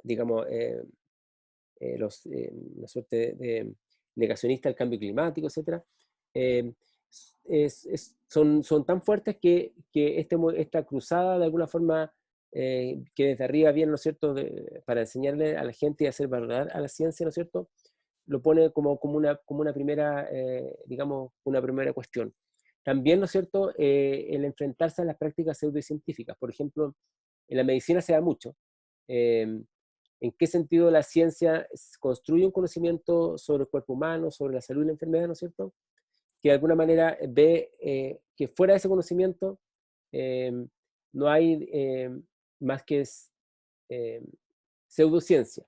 digamos, una suerte de negacionista del cambio climático, etc., son tan fuertes que esta cruzada, de alguna forma, que desde arriba viene, ¿no es cierto?, para enseñarle a la gente y hacer valorar a la ciencia, ¿no es cierto?, lo pone como una primera, digamos, una primera cuestión. También, ¿no es cierto?, el enfrentarse a las prácticas pseudocientíficas. Por ejemplo, en la medicina se da mucho. ¿En qué sentido la ciencia construye un conocimiento sobre el cuerpo humano, sobre la salud y la enfermedad, ¿no es cierto?, que de alguna manera ve que fuera de ese conocimiento no hay más que pseudociencia.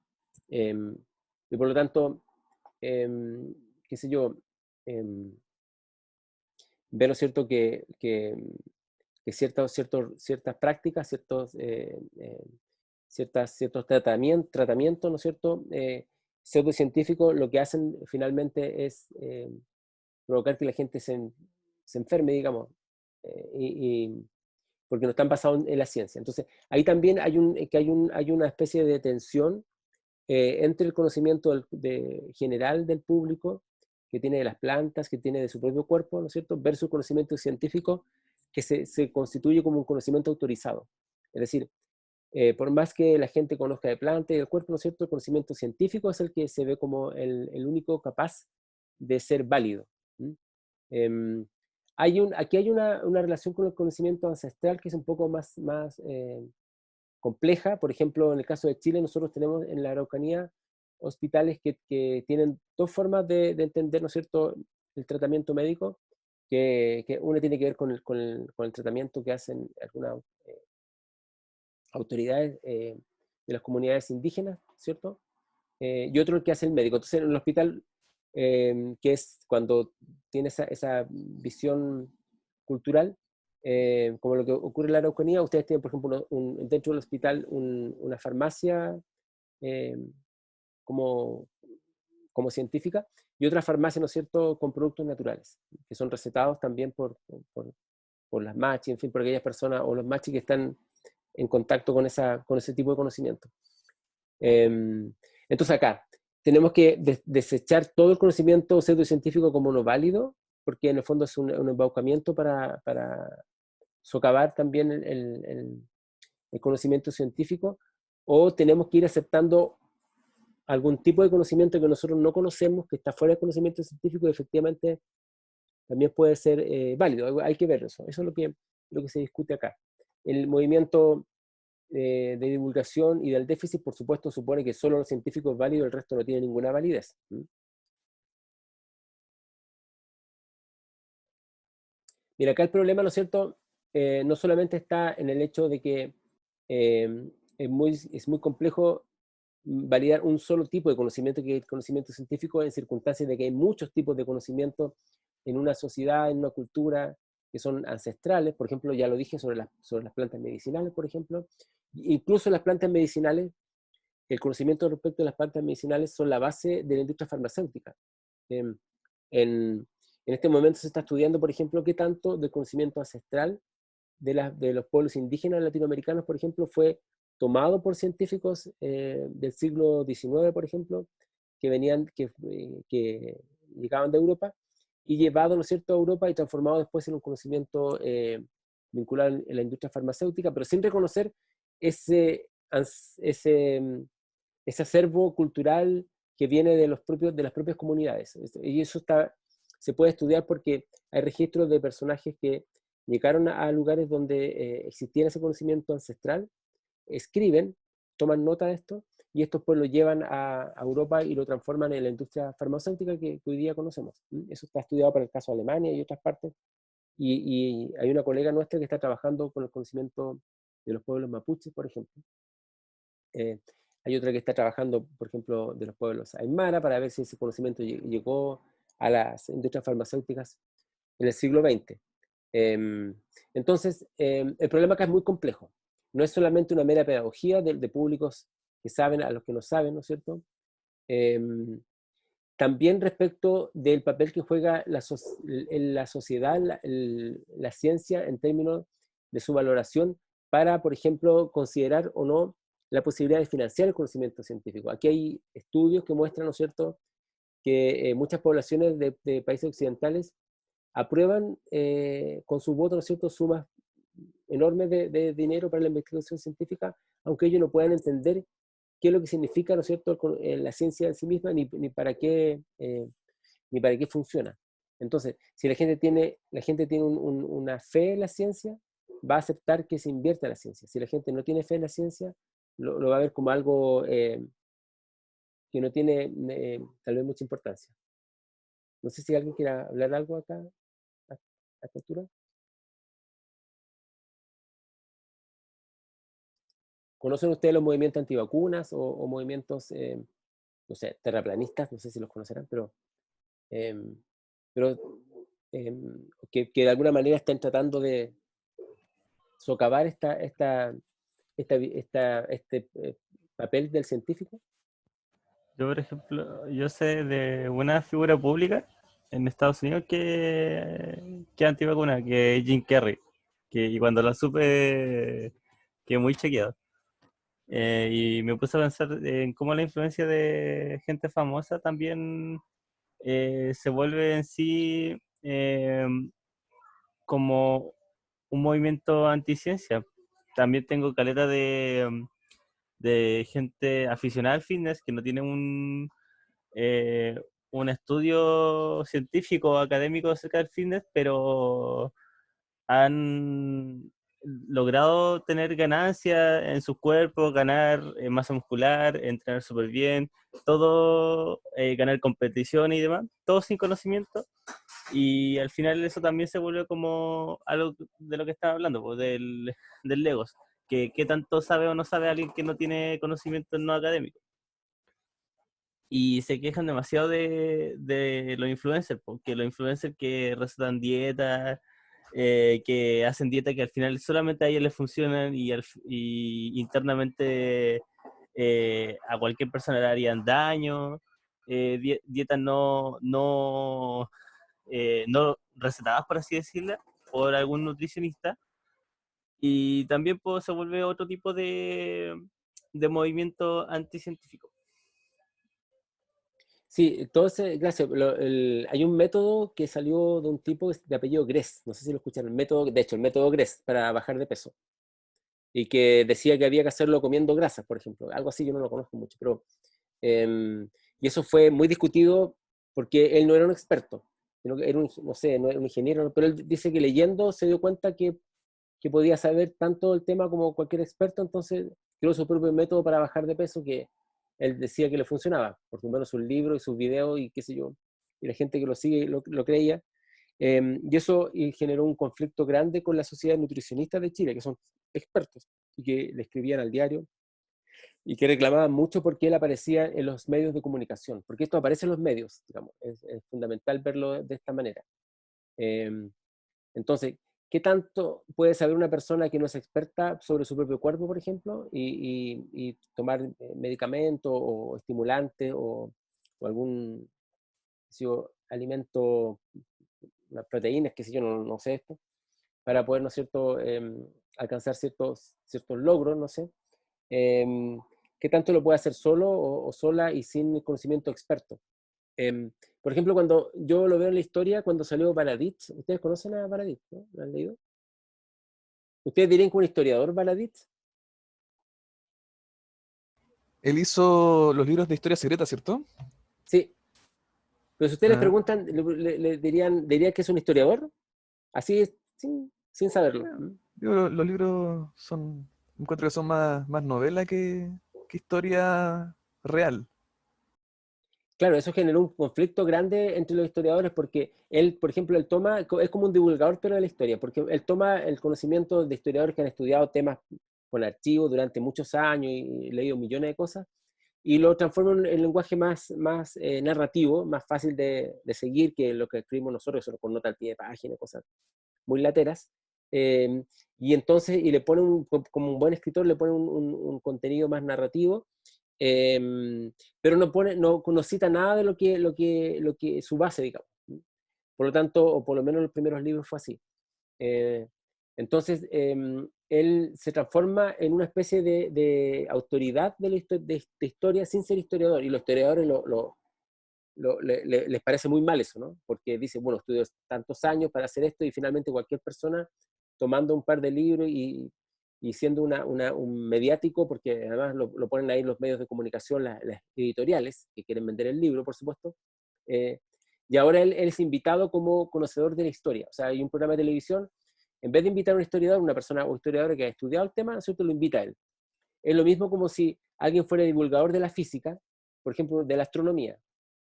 Y por lo tanto, qué sé yo, ve, ¿no es cierto?, que ciertas prácticas, ciertos tratamientos, ¿no es cierto?, pseudocientíficos, lo que hacen finalmente es provocar que la gente se enferme, digamos, porque no están basados en la ciencia. Entonces, ahí también hay una especie de tensión entre el conocimiento general del público, que tiene de las plantas, que tiene de su propio cuerpo, ¿no es cierto?, versus el conocimiento científico, que se constituye como un conocimiento autorizado. Es decir, por más que la gente conozca de plantas y del cuerpo, ¿no es cierto?, el conocimiento científico es el que se ve como el único capaz de ser válido. ¿Mm? Aquí hay una relación con el conocimiento ancestral que es un poco más compleja. Por ejemplo, en el caso de Chile, nosotros tenemos en la Araucanía hospitales que tienen dos formas de entender, ¿no es cierto?, el tratamiento médico, que una tiene que ver con el tratamiento que hacen algunas autoridades de las comunidades indígenas, ¿cierto? Y otro el que hace el médico. Entonces, en el hospital, que es cuando tiene esa visión cultural, como lo que ocurre en la Araucanía, ustedes tienen, por ejemplo, dentro del hospital una farmacia eh, como, como científica y otra farmacia, ¿no es cierto?, con productos naturales, que son recetados también por las machis, en fin, por aquellas personas o los machis que están en contacto con ese tipo de conocimiento. Entonces acá tenemos que desechar todo el conocimiento pseudocientífico como no válido, porque en el fondo es un embaucamiento para socavar también el conocimiento científico, o tenemos que ir aceptando algún tipo de conocimiento que nosotros no conocemos, que está fuera del conocimiento científico y efectivamente también puede ser válido. Hay que ver eso. Eso es lo que se discute acá. El movimiento de divulgación y del déficit, por supuesto, supone que solo los científicos es válido, el resto no tiene ninguna validez. Mira, acá el problema, ¿no es cierto?, no solamente está en el hecho de que es muy complejo validar un solo tipo de conocimiento, que es el conocimiento científico, en circunstancias de que hay muchos tipos de conocimiento en una sociedad, en una cultura, que son ancestrales. Por ejemplo, ya lo dije sobre las plantas medicinales, por ejemplo. Incluso las plantas medicinales, el conocimiento respecto a las plantas medicinales son la base de la industria farmacéutica. En, en este momento se está estudiando, por ejemplo, qué tanto del conocimiento ancestral de los pueblos indígenas latinoamericanos, por ejemplo, fue tomado por científicos del siglo XIX, por ejemplo, que llegaban de Europa, y llevado, ¿no es cierto?, a Europa y transformado después en un conocimiento vinculado en la industria farmacéutica, pero sin reconocer ese ese acervo cultural que viene de las propias comunidades. Y eso se puede estudiar porque hay registros de personajes que llegaron a lugares donde existía ese conocimiento ancestral, escriben, toman nota de esto, y estos pues lo llevan a Europa y lo transforman en la industria farmacéutica que hoy día conocemos. Eso está estudiado para el caso de Alemania y otras partes, y hay una colega nuestra que está trabajando con el conocimiento de los pueblos mapuches, por ejemplo. Hay otra que está trabajando, por ejemplo, de los pueblos aymara, para ver si ese conocimiento llegó a las industrias farmacéuticas en el siglo XX. Entonces, el problema acá es muy complejo. No es solamente una mera pedagogía de públicos que saben a los que no saben, ¿no es cierto? También respecto del papel que juega en la sociedad, la ciencia, en términos de su valoración para, por ejemplo, considerar o no la posibilidad de financiar el conocimiento científico. Aquí hay estudios que muestran, ¿no es cierto?, que muchas poblaciones de países occidentales aprueban con su voto, ¿no es cierto?, sumas enormes de dinero para la investigación científica, aunque ellos no puedan entender qué es lo que significa, ¿no es cierto?, la ciencia en sí misma, ni para qué funciona. Entonces, si la gente tiene una fe en la ciencia, va a aceptar que se invierta en la ciencia. Si la gente no tiene fe en la ciencia, lo va a ver como algo que no tiene tal vez mucha importancia. No sé si alguien quiera hablar algo acá, a esta altura. ¿Conocen ustedes los movimientos antivacunas o movimientos, no sé, terraplanistas? No sé si los conocerán, em, pero que de alguna manera están tratando de socavar este papel del científico. Yo, por ejemplo, yo sé de una figura pública en Estados Unidos que es antivacuna, que es Jim Carrey, y cuando la supe quedé muy chequeado. Y me puse a pensar en cómo la influencia de gente famosa también se vuelve en sí como un movimiento anticiencia. También tengo caleta de gente aficionada al fitness que no tiene un estudio científico o académico acerca del fitness, pero han logrado tener ganancias en sus cuerpos, ganar masa muscular, entrenar súper bien, todo, ganar competición y demás, todo sin conocimiento. Y al final eso también se vuelve como algo de lo que estaba hablando, pues, del Legos, que qué tanto sabe o no sabe alguien que no tiene conocimiento no académico. Y se quejan demasiado de los influencers, porque los influencers que recetan dietas, que hacen dieta que al final solamente a ellos les funcionan y internamente a cualquier persona le harían daño, dietas no recetadas, por así decirlo, por algún nutricionista. Y también pues, se vuelve otro tipo de movimiento anticientífico. Sí, entonces, gracias. Hay un método que salió de un tipo de apellido Gress, no sé si lo escucharon, el método Gress para bajar de peso, y que decía que había que hacerlo comiendo grasas, por ejemplo, algo así, yo no lo conozco mucho, pero, y eso fue muy discutido porque él no era un experto, sino que era no sé, no era un ingeniero, pero él dice que leyendo se dio cuenta que podía saber tanto el tema como cualquier experto, entonces creó su propio método para bajar de peso que él decía que le funcionaba, por lo menos sus libros y sus videos y qué sé yo, y la gente que lo sigue lo creía. Y eso generó un conflicto grande con la Sociedad de Nutricionistas de Chile, que son expertos y que le escribían al diario y que reclamaban mucho porque él aparecía en los medios de comunicación, porque esto aparece en los medios, digamos, es fundamental verlo de esta manera. Eh, entonces, ¿qué tanto puede saber una persona que no es experta sobre su propio cuerpo, por ejemplo, y tomar medicamento o estimulante o algún alimento, unas proteínas, qué sé yo, no sé esto, para poder, ¿no es cierto?, alcanzar ciertos logros, no sé? Em, ¿Qué tanto lo puede hacer solo o sola y sin conocimiento experto? Em, por ejemplo, cuando yo lo veo en la historia, cuando salió Baradit, ¿ustedes conocen a Baradit, no? ¿Lo han leído? ¿Ustedes dirían que un historiador Baradit? él hizo los libros de historia secreta, ¿cierto? Sí, pero si ustedes les Ah, preguntan, le dirían que es un historiador, así es, sin saberlo. digo, los libros son, encuentro que son más novela que historia real. Claro, eso generó un conflicto grande entre los historiadores porque él, por ejemplo, él toma, es como un divulgador pero de la historia, porque él toma el conocimiento de historiadores que han estudiado temas con archivos durante muchos años y leído millones de cosas, y lo transforma en lenguaje más narrativo, más fácil de seguir que lo que escribimos nosotros, solo con nota al pie de página, cosas muy lateras. Y entonces, y le pone como un buen escritor, le pone un contenido más narrativo, pero no cita nada de lo que su base, digamos. Por lo tanto, o por lo menos en los primeros libros fue así. Eh, entonces, él se transforma en una especie de autoridad de historia sin ser historiador, y los historiadores les parece muy mal eso, ¿no? Porque dice, bueno, estudió tantos años para hacer esto y finalmente cualquier persona tomando un par de libros y siendo un mediático, porque además lo ponen ahí los medios de comunicación, las editoriales, que quieren vender el libro, por supuesto. eh, y ahora él es invitado como conocedor de la historia. O sea, hay un programa de televisión, en vez de invitar a un historiador, una persona o historiadora que ha estudiado el tema, ¿cierto? Lo invita a él. Es lo mismo como si alguien fuera divulgador de la física, por ejemplo, de la astronomía.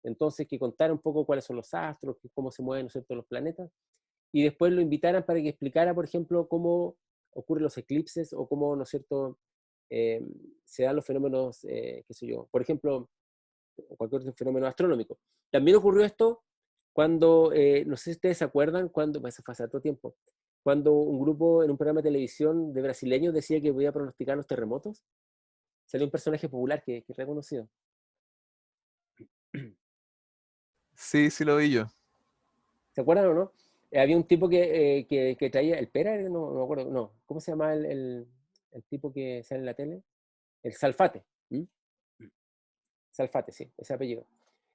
Entonces, que contara un poco cuáles son los astros, cómo se mueven, ¿no es cierto?, los planetas, y después lo invitaran para que explicara, por ejemplo, cómo ocurren los eclipses o cómo, ¿no es cierto?, eh, se dan los fenómenos, qué sé yo, por ejemplo, cualquier otro fenómeno astronómico. También ocurrió esto cuando, no sé si ustedes se acuerdan, cuando, pues, fue hace todo tiempo, cuando un grupo en un programa de televisión de brasileños decía que podía pronosticar los terremotos. Salió un personaje popular que es reconocido. Sí, sí lo vi yo. ¿Se acuerdan o no? Había un tipo que traía, el Pera, no me acuerdo, no, ¿cómo se llama el tipo que sale en la tele? El Salfate. ¿M? Salfate, sí, ese apellido.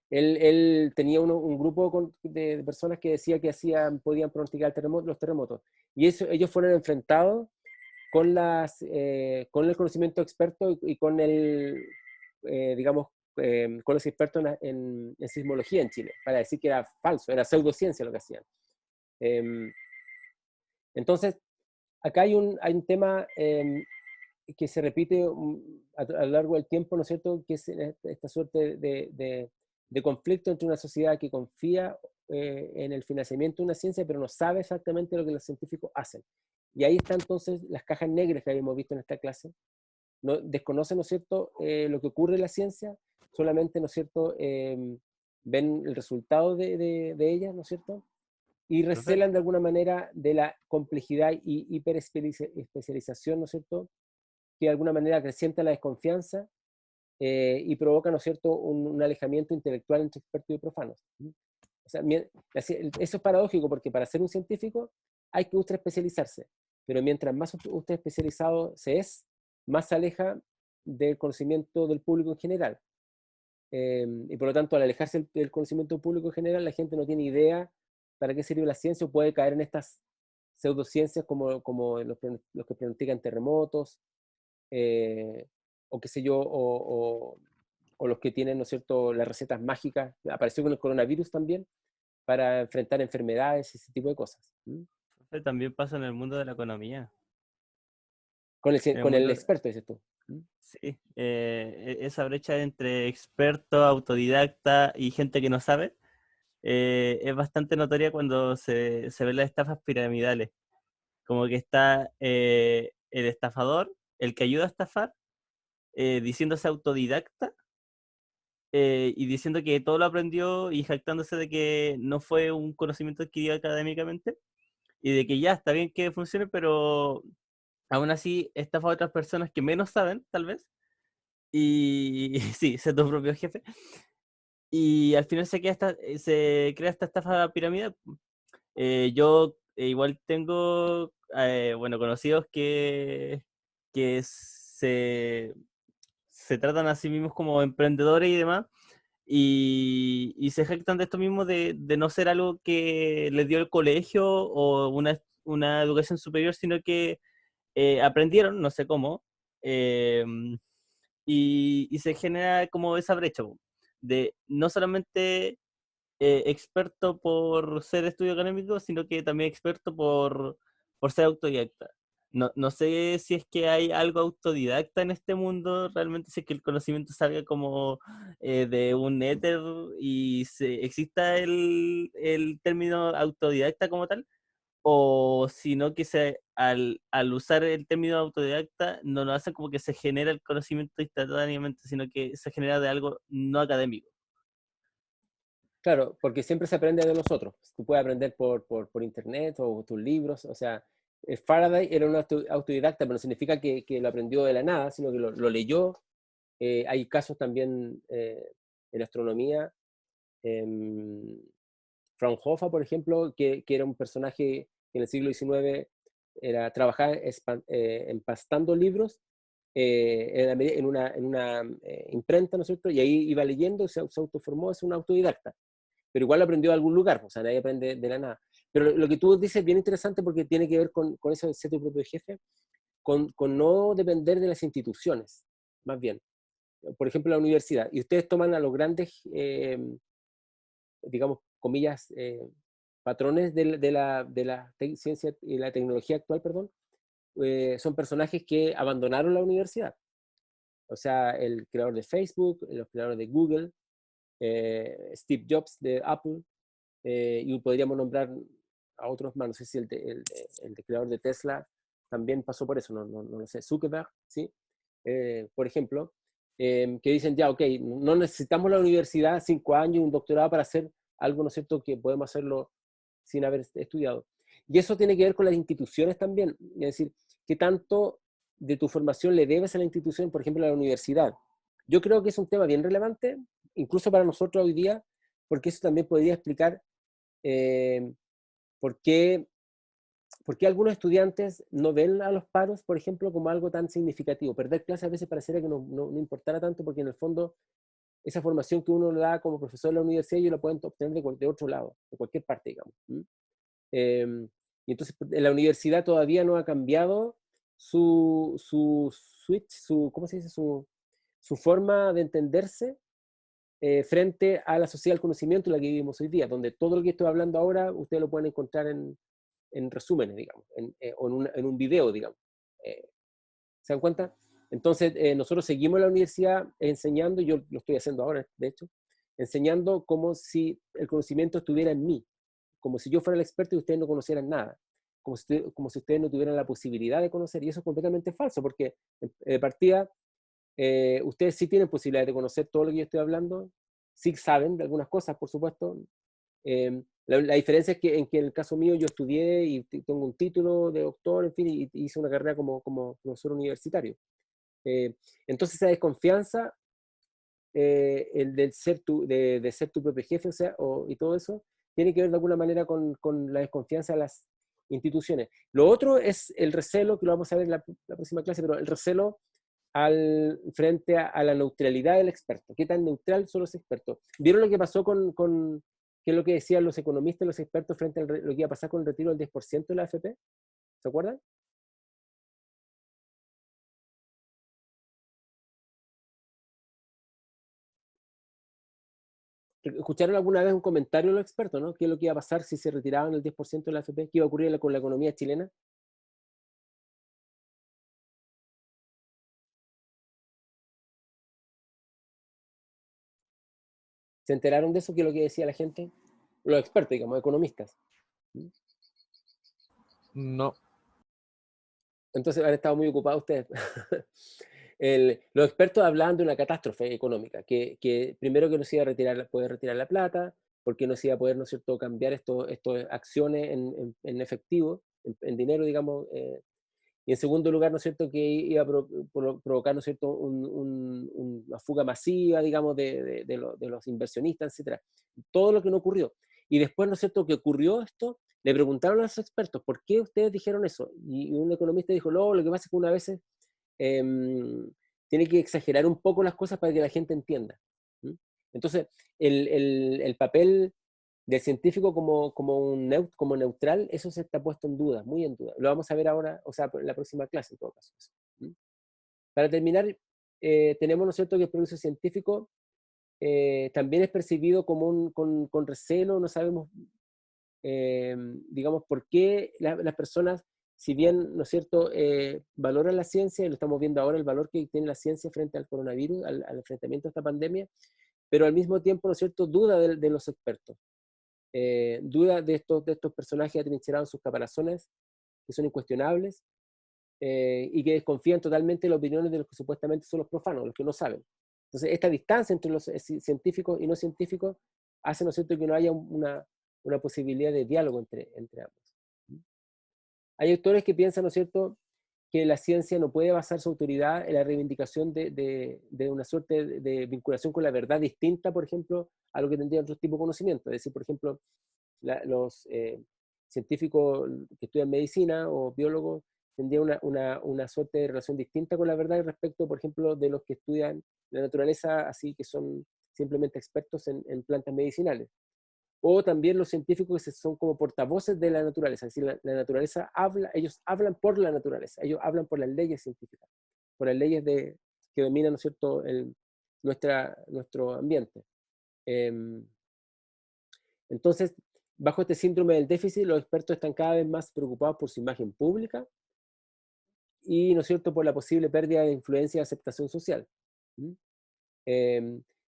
Él tenía un grupo de personas que decía que podían pronosticar los terremotos. Y ellos fueron enfrentados con el conocimiento experto y con digamos, con los expertos en sismología en Chile, para decir que era falso, era pseudociencia lo que hacían. Em, entonces, acá hay un tema que se repite a lo largo del tiempo, ¿no es cierto?, que es esta suerte de conflicto entre una sociedad que confía en el financiamiento de una ciencia, pero no sabe exactamente lo que los científicos hacen. Y ahí están entonces las cajas negras que habíamos visto en esta clase. No, desconocen, ¿no es cierto?, lo que ocurre en la ciencia, solamente, ¿no es cierto?, ven el resultado de ellas, ¿no es cierto?, y Profe, recelan de alguna manera de la complejidad y hiperespecialización, ¿no es cierto?, que de alguna manera acrecienta la desconfianza y provoca, ¿no es cierto?, un alejamiento intelectual entre expertos y profanos. O sea, eso es paradójico porque para ser un científico hay que ultra especializarse, pero mientras más ultra especializado se es, más se aleja del conocimiento del público en general. Y por lo tanto, al alejarse del conocimiento público en general, la gente no tiene idea para qué sirve la ciencia o puede caer en estas pseudociencias como los que pronostican terremotos, eh, o qué sé yo, o los que tienen, ¿no es cierto?, las recetas mágicas. Apareció con el coronavirus también, para enfrentar enfermedades y ese tipo de cosas. profe, también pasa en el mundo de la economía. Con el, En el con el mundo, experto, dices tú. sí, esa brecha entre experto, autodidacta y gente que no sabe es bastante notoria cuando se ven las estafas piramidales. Como que está el estafador, el que ayuda a estafar, diciéndose autodidacta y diciendo que todo lo aprendió y jactándose de que no fue un conocimiento adquirido académicamente y de que ya está bien que funcione, pero aún así estafa a otras personas que menos saben, tal vez. Y sí, ser tu propio jefe. Y al final se crea esta estafa piramidal. Yo igual tengo, bueno, conocidos que se tratan a sí mismos como emprendedores y demás, y se jactan de esto mismo de no ser algo que les dio el colegio o una educación superior, sino que aprendieron, no sé cómo, eh, y se genera como esa brecha, po, de no solamente experto por ser estudio académico, sino que también experto por ser autodidacta. No sé si es que hay algo autodidacta en este mundo, realmente, si es que el conocimiento salga como de un éter y exista el término autodidacta como tal, o sino que al usar el término autodidacta no lo hacen como que se genera el conocimiento instantáneamente, sino que se genera de algo no académico. Claro, porque siempre se aprende de los otros. Tú puedes aprender por internet o tus libros. O sea, Faraday era un autodidacta, pero no significa que lo aprendió de la nada, sino que lo leyó. Hay casos también en astronomía. Fraunhofer, por ejemplo, que era un personaje que en el siglo XIX trabajaba empastando libros en una imprenta, ¿no es cierto? Y ahí iba leyendo, se autoformó, es un autodidacta, pero igual lo aprendió de algún lugar, o sea, nadie aprende de la nada. Pero lo que tú dices es bien interesante porque tiene que ver con eso de ser tu propio jefe, con no depender de las instituciones, más bien. Por ejemplo, la universidad. Y ustedes toman a los grandes, digamos, comillas, patrones de la ciencia y la tecnología actual, perdón, son personajes que abandonaron la universidad. O sea, el creador de Facebook, los creadores de Google, Steve Jobs de Apple, y podríamos nombrar a otros más, no sé si el creador de Tesla también pasó por eso, no lo sé, Zuckerberg, ¿sí? Por ejemplo, que dicen ya, ok, no necesitamos la universidad, 5 años, un doctorado para hacer algo, ¿no es cierto?, que podemos hacerlo sin haber estudiado. Y eso tiene que ver con las instituciones también, es decir, ¿qué tanto de tu formación le debes a la institución, por ejemplo, a la universidad? Yo creo que es un tema bien relevante, incluso para nosotros hoy día, porque eso también podría explicar eh, por qué algunos estudiantes no ven a los paros, por ejemplo, como algo tan significativo. Perder clases a veces pareciera que no importara tanto, porque en el fondo esa formación que uno le da como profesor en la universidad, ellos la pueden obtener de otro lado, de cualquier parte, digamos. Eh, y entonces en la universidad todavía no ha cambiado su switch, ¿cómo se dice? Su forma de entenderse frente a la sociedad del conocimiento en la que vivimos hoy día, donde todo lo que estoy hablando ahora ustedes lo pueden encontrar en resúmenes, digamos, o en un video, digamos. Eh, ¿Se dan cuenta? Entonces, nosotros seguimos en la universidad enseñando, yo lo estoy haciendo ahora, de hecho, enseñando como si el conocimiento estuviera en mí, como si yo fuera el experto y ustedes no conocieran nada, como si ustedes no tuvieran la posibilidad de conocer, y eso es completamente falso, porque de partida, ustedes sí tienen posibilidad de conocer todo lo que yo estoy hablando, sí saben de algunas cosas, por supuesto. La diferencia es que en el caso mío yo estudié y tengo un título de doctor, en fin, y hice una carrera como profesor universitario. Entonces esa desconfianza, el de ser tu propio jefe, o sea, y todo eso, tiene que ver de alguna manera con la desconfianza de las instituciones. Lo otro es el recelo, que lo vamos a ver en la próxima clase, pero el recelo frente a la neutralidad del experto. ¿Qué tan neutral son los expertos? ¿Vieron lo que pasó qué es lo que decían los economistas y los expertos frente a lo que iba a pasar con el retiro del 10% de la AFP? ¿Se acuerdan? ¿Escucharon alguna vez un comentario de los expertos, ¿no? ¿Qué es lo que iba a pasar si se retiraban el 10% de la AFP? ¿Qué iba a ocurrir con la economía chilena? ¿Se enteraron de eso? ¿Qué es lo que decía la gente? Los expertos, digamos, economistas. No. Entonces han estado muy ocupados ustedes. Los expertos hablaban de una catástrofe económica, que primero que no se iba a poder retirar la plata, porque no se iba a poder, ¿no es cierto?, cambiar estas acciones en efectivo, en dinero, digamos, y en segundo lugar, ¿no es cierto?, que iba a provocar, ¿no es cierto?, una fuga masiva, digamos, de los inversionistas, etcétera. Todo lo que no ocurrió. Y después, ¿no es cierto?, que ocurrió esto, le preguntaron a los expertos, ¿por qué ustedes dijeron eso? Y un economista dijo, no, lo que pasa es que una vez tiene que exagerar un poco las cosas para que la gente entienda. ¿Mm? Entonces, el papel del científico como neutral, eso se está puesto en duda, muy en duda. Lo vamos a ver ahora, o sea, en la próxima clase en todo caso. ¿Mm? Para terminar, tenemos, ¿no es cierto?, que el progreso científico también es percibido como con recelo, no sabemos, digamos, por qué las personas, si bien, ¿no es cierto?, valoran la ciencia, y lo estamos viendo ahora, el valor que tiene la ciencia frente al coronavirus, al enfrentamiento a esta pandemia, pero al mismo tiempo, ¿no es cierto?, duda de los expertos, duda de estos personajes atrincherados en sus caparazones, que son incuestionables, y que desconfían totalmente de las opiniones de los que supuestamente son los profanos, los que no saben. Entonces, esta distancia entre los científicos y no científicos hace, ¿no es cierto?, que no haya una posibilidad de diálogo entre ambos. Hay autores que piensan, ¿no es cierto?, que la ciencia no puede basar su autoridad en la reivindicación de una suerte de vinculación con la verdad distinta, por ejemplo, a lo que tendría otro tipo de conocimiento. Es decir, por ejemplo, los científicos que estudian medicina o biólogos tendrían una suerte de relación distinta con la verdad respecto, por ejemplo, de los que estudian la naturaleza, así que son simplemente expertos en plantas medicinales. O también los científicos que son como portavoces de la naturaleza, es decir, la naturaleza habla, ellos hablan por la naturaleza, ellos hablan por las leyes científicas, por las leyes que dominan, ¿no es cierto?, nuestro ambiente. Entonces, bajo este síndrome del déficit, los expertos están cada vez más preocupados por su imagen pública y, ¿no es cierto?, por la posible pérdida de influencia y aceptación social. ¿Mm?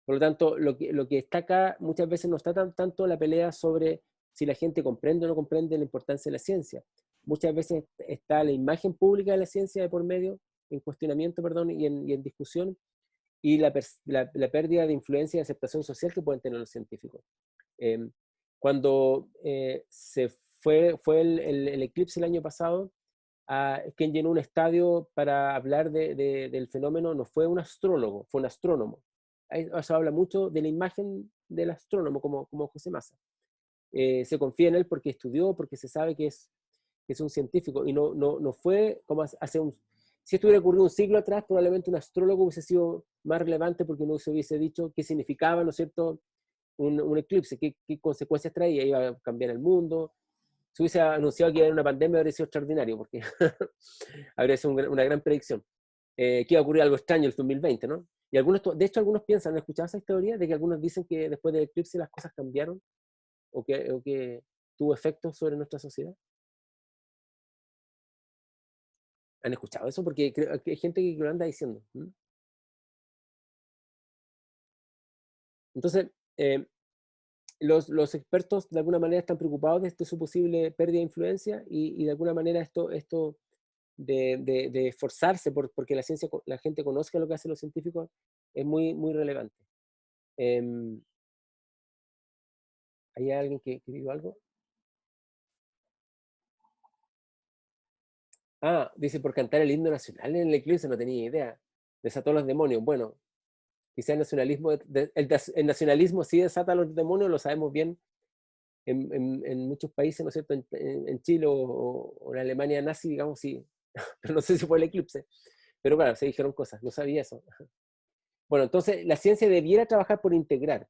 Por lo tanto, lo que está acá muchas veces no está tanto la pelea sobre si la gente comprende o no comprende la importancia de la ciencia. Muchas veces está la imagen pública de la ciencia de por medio, en cuestionamiento, perdón, y en discusión, y la pérdida de influencia y aceptación social que pueden tener los científicos. Cuando fue el eclipse el año pasado, quien llenó un estadio para hablar del fenómeno no fue un astrólogo, fue un astrónomo. Eso habla mucho de la imagen del astrónomo como José Massa. Se confía en él porque estudió, porque se sabe que es un científico, y no fue como si esto hubiera ocurrido un siglo atrás, probablemente un astrólogo hubiese sido más relevante porque no se hubiese dicho qué significaba, ¿no es cierto?, un eclipse, qué consecuencias traía, iba a cambiar el mundo. Si hubiese anunciado que iba a haber una pandemia, habría sido extraordinario, porque habría sido una gran predicción. Que iba a ocurrir algo extraño el 2020, ¿no? Y de hecho, algunos piensan, ¿han escuchado esa teoría de que algunos dicen que después del eclipse las cosas cambiaron o que tuvo efectos sobre nuestra sociedad? ¿Han escuchado eso? Porque creo que hay gente que lo anda diciendo. Entonces, los expertos de alguna manera están preocupados de su posible pérdida de influencia y de alguna manera esto de esforzarse porque la gente conozca lo que hacen los científicos es muy, muy relevante. ¿Hay alguien que diga algo? Dice por cantar el himno nacional en el eclipse, no tenía idea. Desató a los demonios. Bueno, quizá el nacionalismo, el nacionalismo sí desata a los demonios, lo sabemos bien en muchos países, ¿no es cierto? En Chile o en Alemania nazi, digamos, sí. Pero no sé si fue el eclipse. Pero claro, se dijeron cosas, no sabía eso. Bueno, entonces la ciencia debiera trabajar por integrar,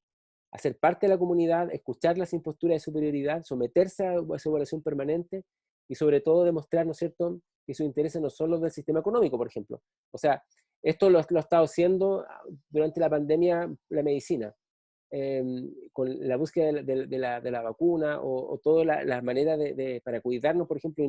hacer parte de la comunidad, escucharla sin postura de superioridad, someterse a esa evaluación permanente y sobre todo demostrar, ¿no es cierto?, que sus intereses no son los del sistema económico, por ejemplo. O sea, esto lo ha estado haciendo durante la pandemia la medicina, con la búsqueda de la vacuna o todas las maneras para cuidarnos, por ejemplo, y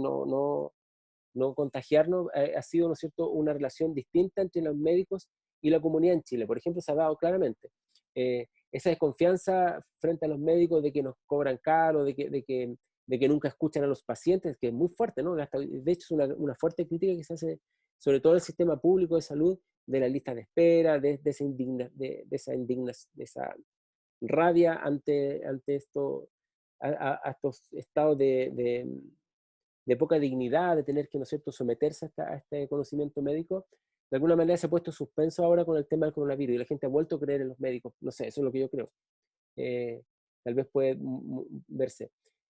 no contagiarnos, ha sido, ¿no es cierto?, una relación distinta entre los médicos y la comunidad en Chile. Por ejemplo, se ha dado claramente esa desconfianza frente a los médicos de que nos cobran caro, de que nunca escuchan a los pacientes, que es muy fuerte, ¿no? De hecho, es una fuerte crítica que se hace sobre todo el sistema público de salud, de la lista de espera, de esa rabia ante estos estados de poca dignidad, de tener que, ¿no es cierto?, someterse a este conocimiento médico. De alguna manera se ha puesto suspenso ahora con el tema del coronavirus y la gente ha vuelto a creer en los médicos. No sé, eso es lo que yo creo. Tal vez puede verse.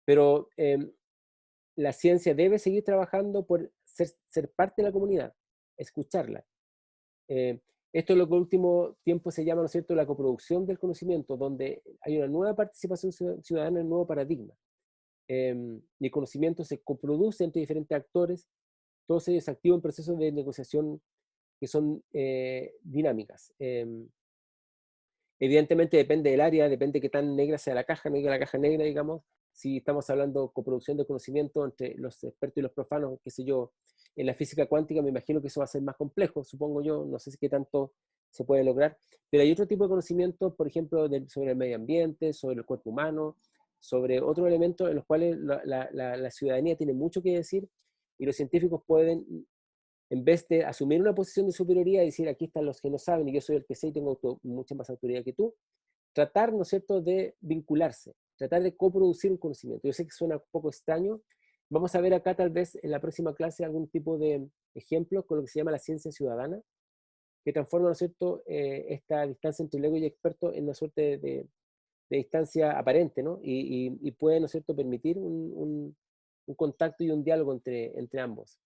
Pero la ciencia debe seguir trabajando por ser parte de la comunidad, escucharla. Esto es lo que en último tiempo se llama, ¿no es cierto?, la coproducción del conocimiento, donde hay una nueva participación ciudadana en un nuevo paradigma. Y el conocimiento se coproduce entre diferentes actores, todos ellos activan procesos de negociación que son dinámicas. Evidentemente depende del área, depende de qué tan negra sea la caja, negra la caja negra, digamos. Si estamos hablando de coproducción de conocimiento entre los expertos y los profanos, qué sé yo, en la física cuántica me imagino que eso va a ser más complejo, supongo yo, no sé si qué tanto se puede lograr, pero hay otro tipo de conocimiento, por ejemplo, sobre el medio ambiente, sobre el cuerpo humano, sobre otros elementos en los cuales la ciudadanía tiene mucho que decir y los científicos pueden, en vez de asumir una posición de superioridad y decir aquí están los que no saben y yo soy el que sé y tengo mucha más autoridad que tú, tratar, ¿no es cierto?, de vincularse, tratar de coproducir un conocimiento. Yo sé que suena un poco extraño. Vamos a ver acá tal vez en la próxima clase algún tipo de ejemplos con lo que se llama la ciencia ciudadana, que transforma, ¿no es cierto?, esta distancia entre el ego y el experto en una suerte de distancia aparente, ¿no? Y puede, ¿no es cierto?, permitir un contacto y un diálogo entre ambos.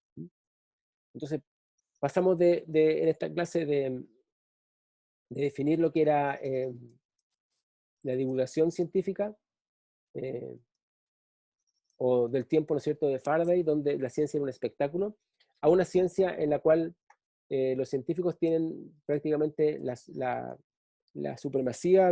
Entonces, pasamos en esta clase de definir lo que era la divulgación científica, o del tiempo, ¿no es cierto?, de Faraday, donde la ciencia era un espectáculo, a una ciencia en la cual los científicos tienen prácticamente la supremacía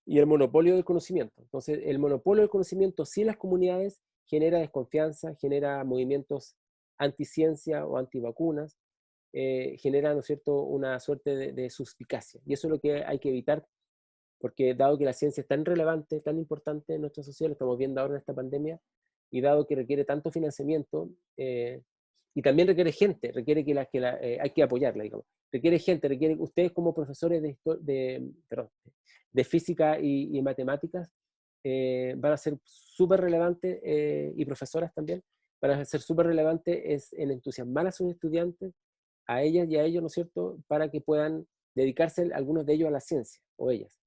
y el monopolio del conocimiento. Entonces, el monopolio del conocimiento sí en las comunidades genera desconfianza, genera movimientos anticiencia o antivacunas, genera, ¿no es cierto?, una suerte de suspicacia. Y eso es lo que hay que evitar, porque dado que la ciencia es tan relevante, tan importante en nuestra sociedad, lo estamos viendo ahora en esta pandemia, y dado que requiere tanto financiamiento, y también requiere gente, requiere hay que apoyarla, digamos. Requiere gente, requiere ustedes como profesores de física y matemáticas, van a ser súper relevantes, y profesoras también, van a ser súper relevantes en entusiasmar a sus estudiantes, a ellas y a ellos, ¿no es cierto?, para que puedan dedicarse algunos de ellos a la ciencia, o ellas.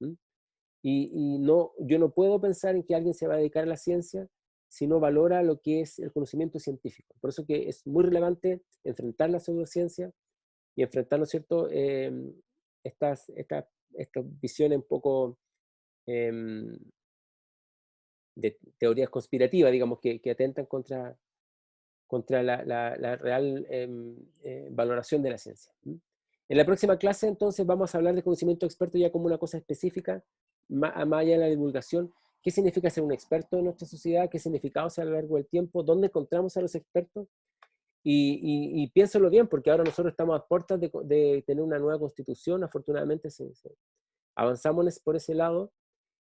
Yo no puedo pensar en que alguien se va a dedicar a la ciencia si no valora lo que es el conocimiento científico. Por eso que es muy relevante enfrentar la pseudociencia y enfrentar, ¿no es cierto?, estas visiones un poco de teorías conspirativas, digamos, que atentan contra la real valoración de la ciencia. En la próxima clase, entonces, vamos a hablar de conocimiento experto ya como una cosa específica, más allá de la divulgación. ¿Qué significa ser un experto en nuestra sociedad? ¿Qué significado a lo largo del tiempo? ¿Dónde encontramos a los expertos? Y piénselo bien, porque ahora nosotros estamos a puertas de tener una nueva constitución. Afortunadamente avanzamos por ese lado,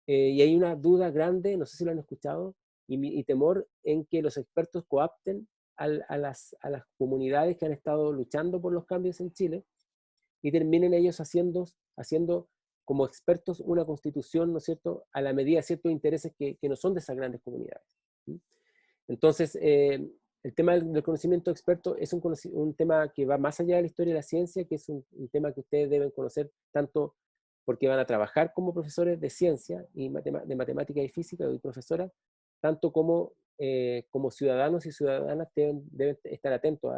y hay una duda grande, no sé si lo han escuchado, y temor en que los expertos coapten a las comunidades que han estado luchando por los cambios en Chile y terminen ellos haciendo como expertos una constitución, ¿no es cierto?, a la medida de ciertos intereses que no son de esas grandes comunidades. Entonces, el tema del conocimiento experto es un tema que va más allá de la historia de la ciencia, que es un tema que ustedes deben conocer tanto porque van a trabajar como profesores de ciencia, y de matemática y física, y profesoras, tanto como ciudadanos y ciudadanas deben estar atentos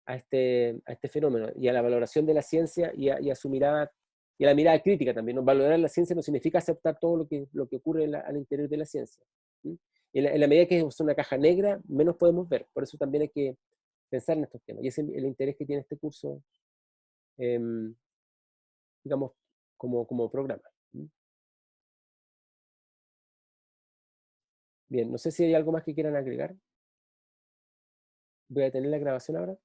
a este fenómeno y a la valoración de la ciencia y a su mirada, y a la mirada crítica también, ¿no? Valorar la ciencia no significa aceptar todo lo que ocurre al interior de la ciencia. En la medida que es una caja negra, menos podemos ver. Por eso también hay que pensar en estos temas. Y ese es el interés que tiene este curso, digamos, como programa. Bien, no sé si hay algo más que quieran agregar. Voy a tener la grabación ahora.